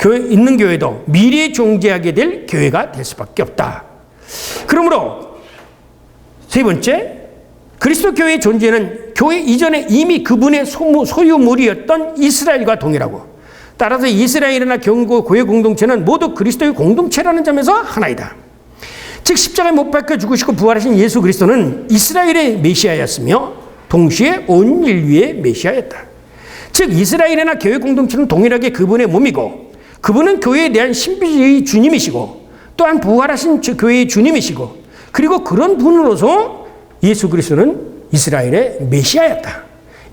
있는 교회도 미래에 존재하게 될 교회가 될 수밖에 없다. 그러므로 세 번째, 그리스도 교회의 존재는 교회 이전에 이미 그분의 소유물이었던 이스라엘과 동일하고 따라서 이스라엘이나 교회 공동체는 모두 그리스도의 공동체라는 점에서 하나이다. 즉 십자가에 못 박혀 죽으시고 부활하신 예수 그리스도는 이스라엘의 메시아였으며 동시에 온 인류의 메시아였다. 즉 이스라엘이나 교회 공동체는 동일하게 그분의 몸이고 그분은 교회에 대한 신비의 주님이시고 또한 부활하신 교회의 주님이시고 그리고 그런 분으로서 예수 그리스도는 이스라엘의 메시아였다.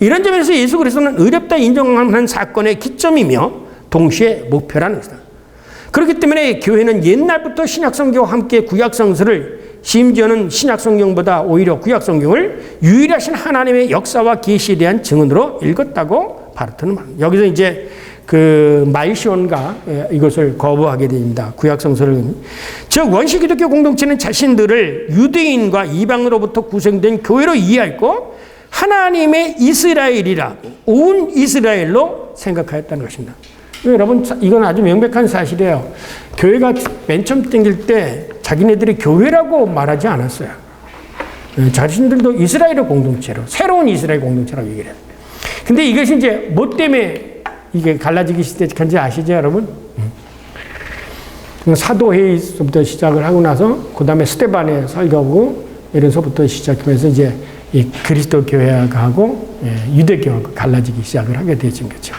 이런 점에서 예수 그리스도는 의롭다 인정하는 사건의 기점이며 동시에 목표라는 것이다. 그렇기 때문에 교회는 옛날부터 신약성경과 함께 구약성서를, 심지어는 신약성경보다 오히려 구약성경을 유일하신 하나님의 역사와 계시에 대한 증언으로 읽었다고 바르트는 말합니다. 여기서 이제 그 말시온가 이것을 거부하게 됩니다. 구약성서를. 즉 원시 기독교 공동체는 자신들을 유대인과 이방으로부터 구성된 교회로 이해했고 하나님의 이스라엘이라 온 이스라엘로 생각하였다는 것입니다. 여러분 이건 아주 명백한 사실이에요. 교회가 맨 처음 생길 때 자기네들이 교회라고 말하지 않았어요. 자신들도 이스라엘의 공동체로, 새로운 이스라엘 공동체라고 얘기를 해요. 근데 이것이 이제 뭐 때문에 이게 갈라지기 시작한지 아시죠, 여러분? 사도회의부터 시작을 하고 나서 그 다음에 스데반의 설교하고 이래서부터 시작하면서 이제 이 그리스도 교회하고 유대교하고 갈라지기 시작을 하게 되진 거죠.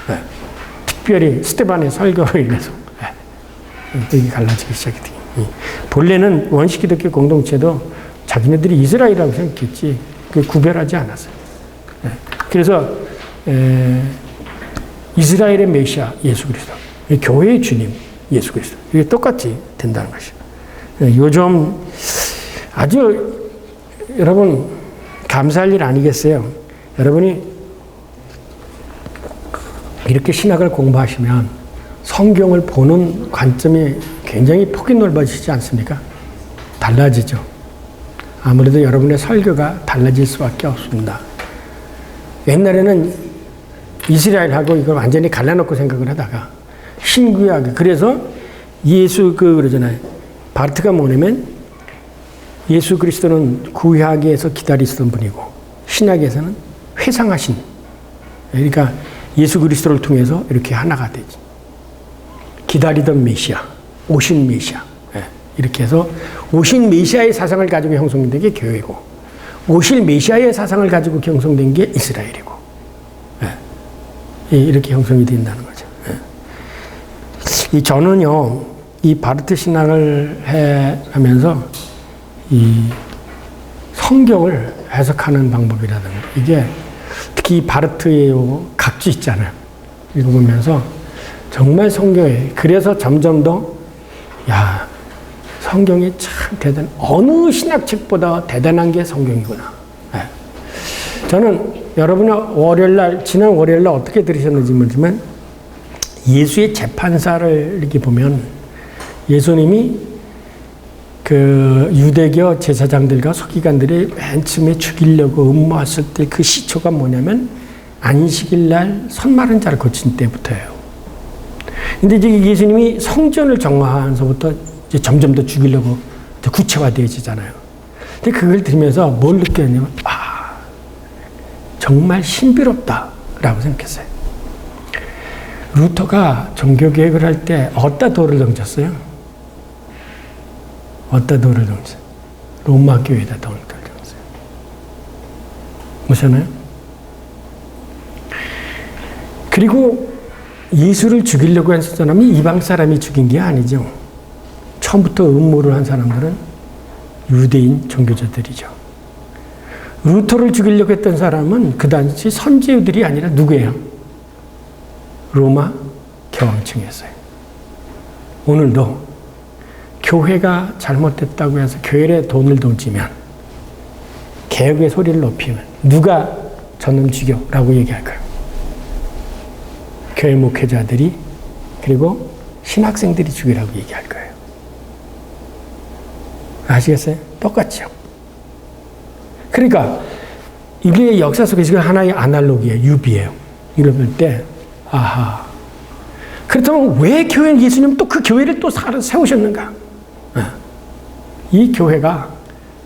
특별히 스데반의 설교로 인해서 이게 갈라지기 시작이 돼요. 본래는 원시 기독교 공동체도 자기네들이 이스라엘이라고 생각했지 그 구별하지 않았어요. 그래서 이스라엘의 메시아 예수 그리스도, 교회의 주님 예수 그리스도, 이게 똑같이 된다는 것이죠. 요즘 아주 여러분 감사할 일 아니겠어요? 여러분이 이렇게 신학을 공부하시면 성경을 보는 관점이 굉장히 폭이 넓어지지 않습니까? 달라지죠. 아무래도 여러분의 설교가 달라질 수밖에 없습니다. 옛날에는 이스라엘하고 이걸 완전히 갈라놓고 생각을 하다가 신구약, 그래서 예수 그러잖아요. 바르트가 뭐냐면 예수 그리스도는 구약에서 기다리시던 분이고 신약에서는 회상하신, 그러니까 예수 그리스도를 통해서 이렇게 하나가 되지. 기다리던 메시아, 오신 메시아, 이렇게 해서 오신 메시아의 사상을 가지고 형성된 게 교회고 오실 메시아의 사상을 가지고 형성된 게 이스라엘이고 이렇게 형성이 된다는 거죠. 저는요, 이 바르트 신학을 하면서 이 성경을 해석하는 방법이라든가 이게 특히 바르트의 각주 있잖아요. 읽어보면서 정말 성경에, 그래서 점점 더 성경이 참 대단, 어느 신학책보다 대단한 게 성경이구나. 저는 여러분은 지난 월요일날 어떻게 들으셨는지 모르지만 예수의 재판사를 이렇게 보면 예수님이 그 유대교 제사장들과 서기관들이 맨 처음에 죽이려고 음모했을 때 그 시초가 뭐냐면 안식일 날 손마른 자를 고친 때부터예요. 근데 이제 예수님이 성전을 정화하면서부터 이제 점점 더 죽이려고 구체화되어지잖아요. 근데 그걸 들으면서 뭘 느꼈냐면 정말 신비롭다라고 생각했어요. 루터가 종교개혁을 할 때 어디다 돌을 던졌어요? 어디다 돌을 던졌어요? 로마 교회에다 돌을 던졌어요. 보셨나요? 그리고 예수를 죽이려고 한 사람이 이방 사람이 죽인 게 아니죠. 처음부터 음모를 한 사람들은 유대인 종교자들이죠. 루터를 죽이려고 했던 사람은 그 당시 선지자들이 아니라 누구예요? 로마 교황청이었어요. 오늘도 교회가 잘못됐다고 해서 교회에 돈을 던지면, 개혁의 소리를 높이면 누가 저놈 죽여라고 얘기할까요? 교회 목회자들이, 그리고 신학생들이 죽이라고 얘기할 거예요. 아시겠어요? 똑같죠. 그러니까 이게 역사 속에서 하나의 아날로기예요. 유비예요. 이럴 때 그렇다면 왜 교회는 예수님 또 그 교회를 또 세우셨는가? 이 교회가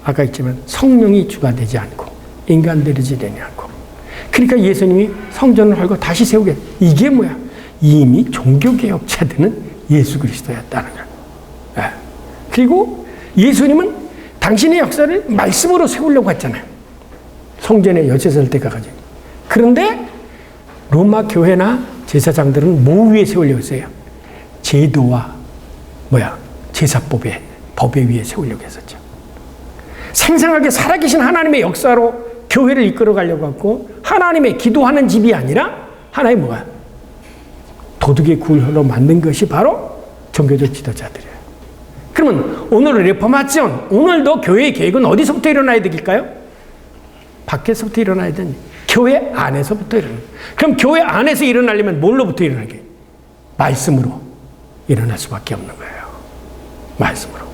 아까 했지만 성령이 주가 되지 않고 인간들이 되지 않고, 그러니까 예수님이 성전을 헐고 다시 세우게, 이게 뭐야? 이미 종교개혁자들은 예수 그리스도였다는 거야. 그리고 예수님은 당신의 역사를 말씀으로 세우려고 했잖아요. 성전에 여제설 때 가가지고. 그런데 로마 교회나 제사장들은 뭐 위에 세우려고 했어요? 제도와 제사법의 법에 위에 세우려고 했었죠. 생생하게 살아계신 하나님의 역사로 교회를 이끌어가려고 했고, 하나님의 기도하는 집이 아니라 하나의 도둑의 굴로 만든 것이 바로 종교적 지도자들이에요. 그러면 오늘 레포마ți온, 오늘도 교회의 계획은 어디서부터 일어나야 되길까요? 밖에서부터 일어나야 되니 교회 안에서부터 일어나요. 그럼 교회 안에서 일어나려면 뭘로부터 일어나게? 말씀으로 일어날 수밖에 없는 거예요. 말씀으로.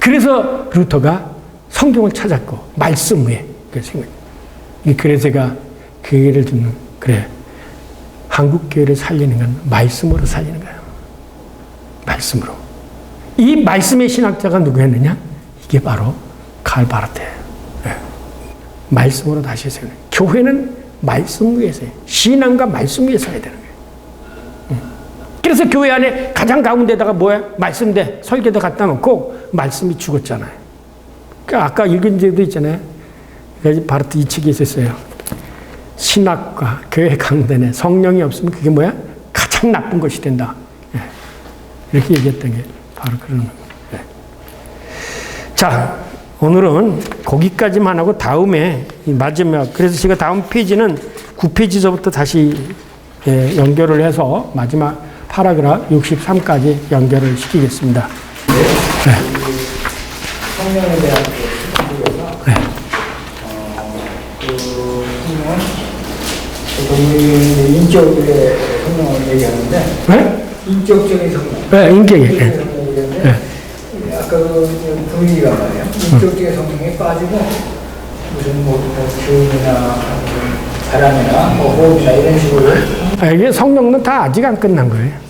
그래서 루터가 성경을 찾았고 말씀 위에 그래서 제가 그 얘기를 듣는 그래 한국 교회를 살리는 건 말씀으로 살리는 거예요. 말씀으로. 이 말씀의 신학자가 누구였느냐? 이게 바로 칼 바르트예요. 네. 말씀으로 다시 세우는. 교회는 말씀 위에서 신앙과 말씀 위에 서야 되는 거예요. 그래서 교회 안에 가장 가운데다가 뭐야? 말씀대, 설계도 갖다 놓고 말씀이 죽었잖아요. 그러니까 아까 읽은 적도 있잖아요. 그러니까 바르트 이 책이 있었어요. 신학과 교회 강단에 성령이 없으면 그게 뭐야? 가장 나쁜 것이 된다. 이렇게 얘기했던 게 바로 그런 거예요. 자, 오늘은 거기까지만 하고 다음에 마지막, 그래서 제가 다음 페이지는 9페이지서부터 다시 연결을 해서 마지막 파라그раф 63까지 연결을 시키겠습니다. 네. 성령에 대한 그 네. 그 성령은 우리 인격의 성령을 얘기하는데 네? 인격적인 성령. 네, 인격이. 인격적인 성령인데 네. 아까 그 분위기가 말이에요. 인격적인 성령에 빠지고 무슨 뭐 교훈이나 바람이나 뭐 호흡이나 이런 식으로 이게 성령은 다 아직 안 끝난 거예요.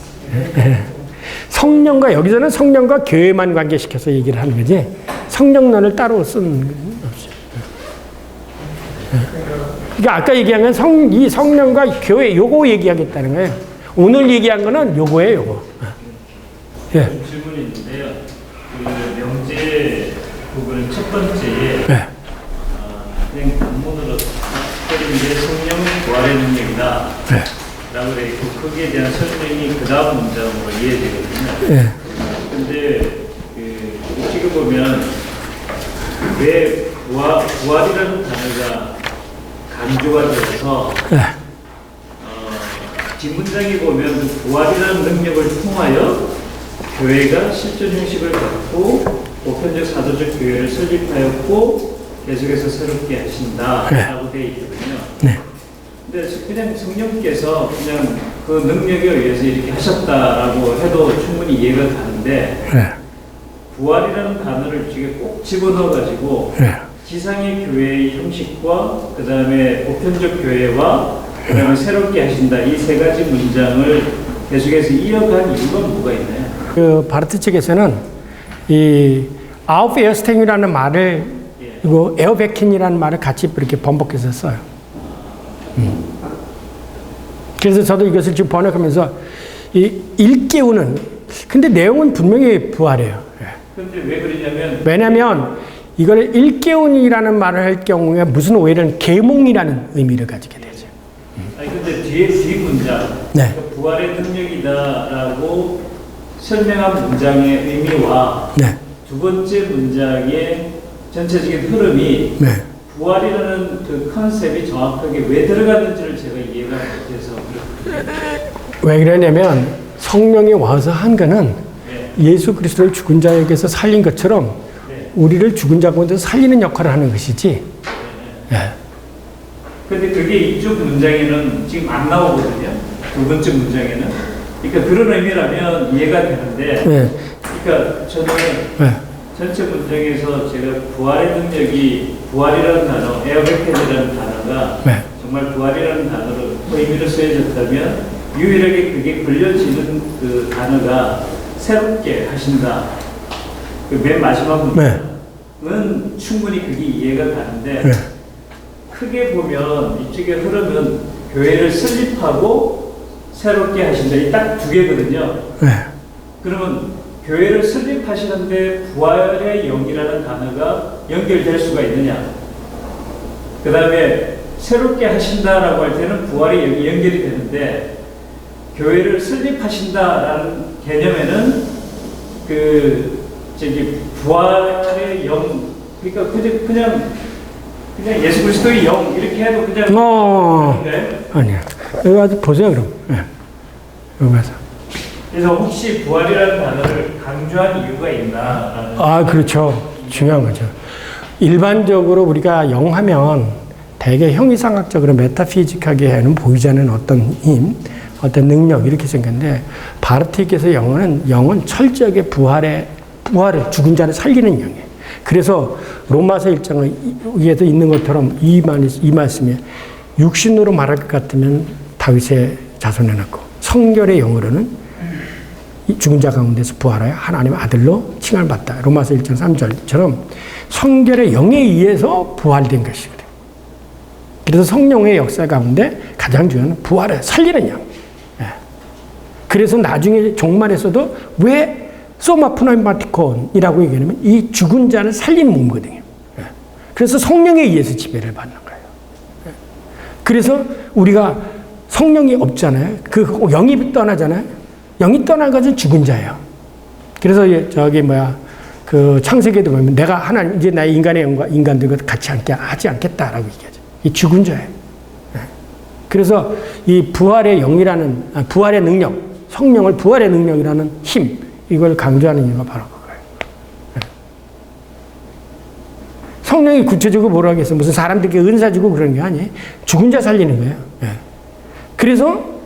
성령과 여기서는 성령과 교회만 관계시켜서 얘기를 하는 거지 성령론을 따로 쓰는 건 없어요. 그러니까 아까 얘기한 건 이 성령과 교회 요거 얘기하겠다는 거예요. 오늘 얘기한 거는 요거예요, 요거. 예. 질문이 있는데요. 그 명제 부분 첫 번째에 네. 그냥 단문으로 때리는 게 성령 부활의 능력이다. 네. 라고 되어 있고 거기에 대한 설명이 그 다음 문장으로 이해되거든요. 예. 근데 어떻게 보면 왜 부활이라는 단어가 강조가 되어서 뒷문장에 보면 그 부활이라는 능력을 통하여 교회가 실존 형식을 갖고 보편적 사도적 교회를 설립하였고 계속해서 새롭게 하신다라고 되어 있거든요. 네. 근데 그냥 성령께서 그냥 그 능력에 의해서 이렇게 하셨다라고 해도 충분히 이해가 가는데 네. 부활이라는 단어를 지금 꼭 집어넣어가지고 네. 지상의 교회의 형식과 그 다음에 보편적 교회와 그 다음에 새롭게 하신다 이 세 가지 문장을 계속해서 이어간 이유가 뭐가 있나요? 그 바르트 측에서는 이 아우프 에어스탱이라는 말을 그리고 에어베킨이라는 말을 같이 이렇게 번복해서 써요. 그래서 저도 이것을 지금 번역하면서 이 일깨우는 근데 내용은 분명히 부활이에요. 그런데 왜 그러냐면 왜냐하면 이걸 일깨운이라는 말을 할 경우에 무슨 오해는 계몽이라는 의미를 가지게 되죠. 아니 근데 뒤 문장 네. 그러니까 부활의 능력이다라고 설명한 문장의 의미와 네. 두 번째 문장의 전체적인 흐름이 네. 부활이라는 그 컨셉이 정확하게 왜 들어갔는지를 제가 이해가 못해서 왜 그러냐면 성령이 와서 한 거는 예수 그리스도를 죽은 자에게서 살린 것처럼 우리를 죽은 자 가운데 살리는 역할을 하는 것이지. 근데 그게 이쪽 문장에는 지금 안 나오거든요. 두 번째 문장에는. 그러니까 그런 의미라면 이해가 되는데. 네. 그러니까 저는 네. 전체 문장에서 제가 부활의 능력이 부활이라는 단어, 에어베켄이라는 단어가 네. 정말 부활이라는 단어로 의미로 쓰여졌다면 유일하게 그게 걸려지는 그 단어가 새롭게 하신다. 그 맨 마지막 문장은 충분히 그게 이해가 가는데 네. 크게 보면 이쪽에 흐름은 교회를 설립하고 새롭게 하신다. 이 딱 두 개거든요. 네. 그러면 교회를 설립하시는데 부활의 영이라는 단어가 연결될 수가 있느냐? 그 다음에 새롭게 하신다라고 할 때는 부활의 영이 연결이 되는데 교회를 설립하신다라는 개념에는 그 저기 부활의 영 그러니까 그냥 예수 그리스도의 영 이렇게 해도 그냥 아니야. 여기 와서 보세요 그럼. 네. 여기 와서. 그래서 혹시 부활이라는 단어를 강조한 이유가 있나라는. 아, 그렇죠. 중요한 거죠. 일반적으로 우리가 영하면 대개 형이상학적으로 메타피직하게는 보이지 않는 어떤 힘, 어떤 능력 이렇게 생겼는데 바르틱에서 영은 철저하게 부활을 죽은 자를 살리는 영이에요. 그래서 로마서 1장에 위에도 있는 것처럼 이 말씀에 육신으로 말할 것 같으면 다윗의 자손에 낳고 성결의 영으로는 이 죽은 자 가운데서 부활하여 하나님의 아들로 칭을 받다. 로마서 1장 3절처럼 성결의 영에 의해서 부활된 것이거든요. 그래서 성령의 역사 가운데 가장 중요한 부활을 살리는 영. 그래서 나중에 종말에서도 왜 소마프노마티콘이라고 얘기하냐면 이 죽은 자를 살리는 몸이거든요. 그래서 성령에 의해서 지배를 받는 거예요. 그래서 우리가 성령이 없잖아요. 그 영이 떠나잖아요. 영이 떠난 것은 죽은 자예요. 그래서 그 창세기에도 보면 내가 하나님 이제 나의 인간의 영과 인간들과 같이 하지 않겠다라고 얘기하죠. 이 죽은 자예요. 그래서 이 부활의 영이라는 부활의 능력, 성령을 부활의 능력이라는 힘 이걸 강조하는 이유가 바로 그거예요. 성령이 구체적으로 뭐라고 하겠어요? 무슨 사람들에게 은사 주고 그런 게 아니에요. 죽은 자 살리는 거예요. 그래서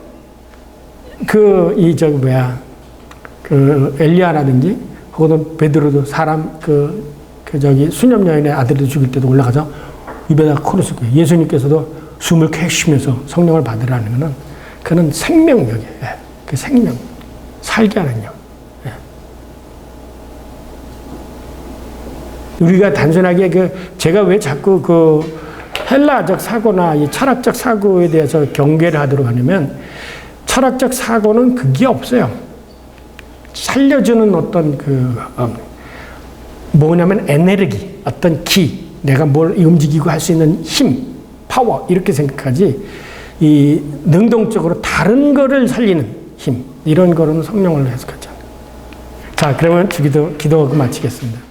엘리야라든지 혹은 베드로도 사람 수념 여인의 아들도 죽일 때도 올라가서 입에다가 코를 쓰고 예수님께서도 숨을 쾌 쉬면서 성령을 받으라는 것은 그는 생명력이에요. 그 생명, 살게 하는 영. 우리가 단순하게 제가 왜 자꾸 헬라적 사고나 이 철학적 사고에 대해서 경계를 하도록 하냐면 철학적 사고는 그게 없어요. 살려주는 어떤 뭐냐면 에너지, 어떤 기, 내가 뭘 움직이고 할 수 있는 힘, 파워 이렇게 생각하지 이 능동적으로 다른 거를 살리는 힘 이런 거로는 성령을 해석하지 않아요. 자, 그러면 기도하고 마치겠습니다.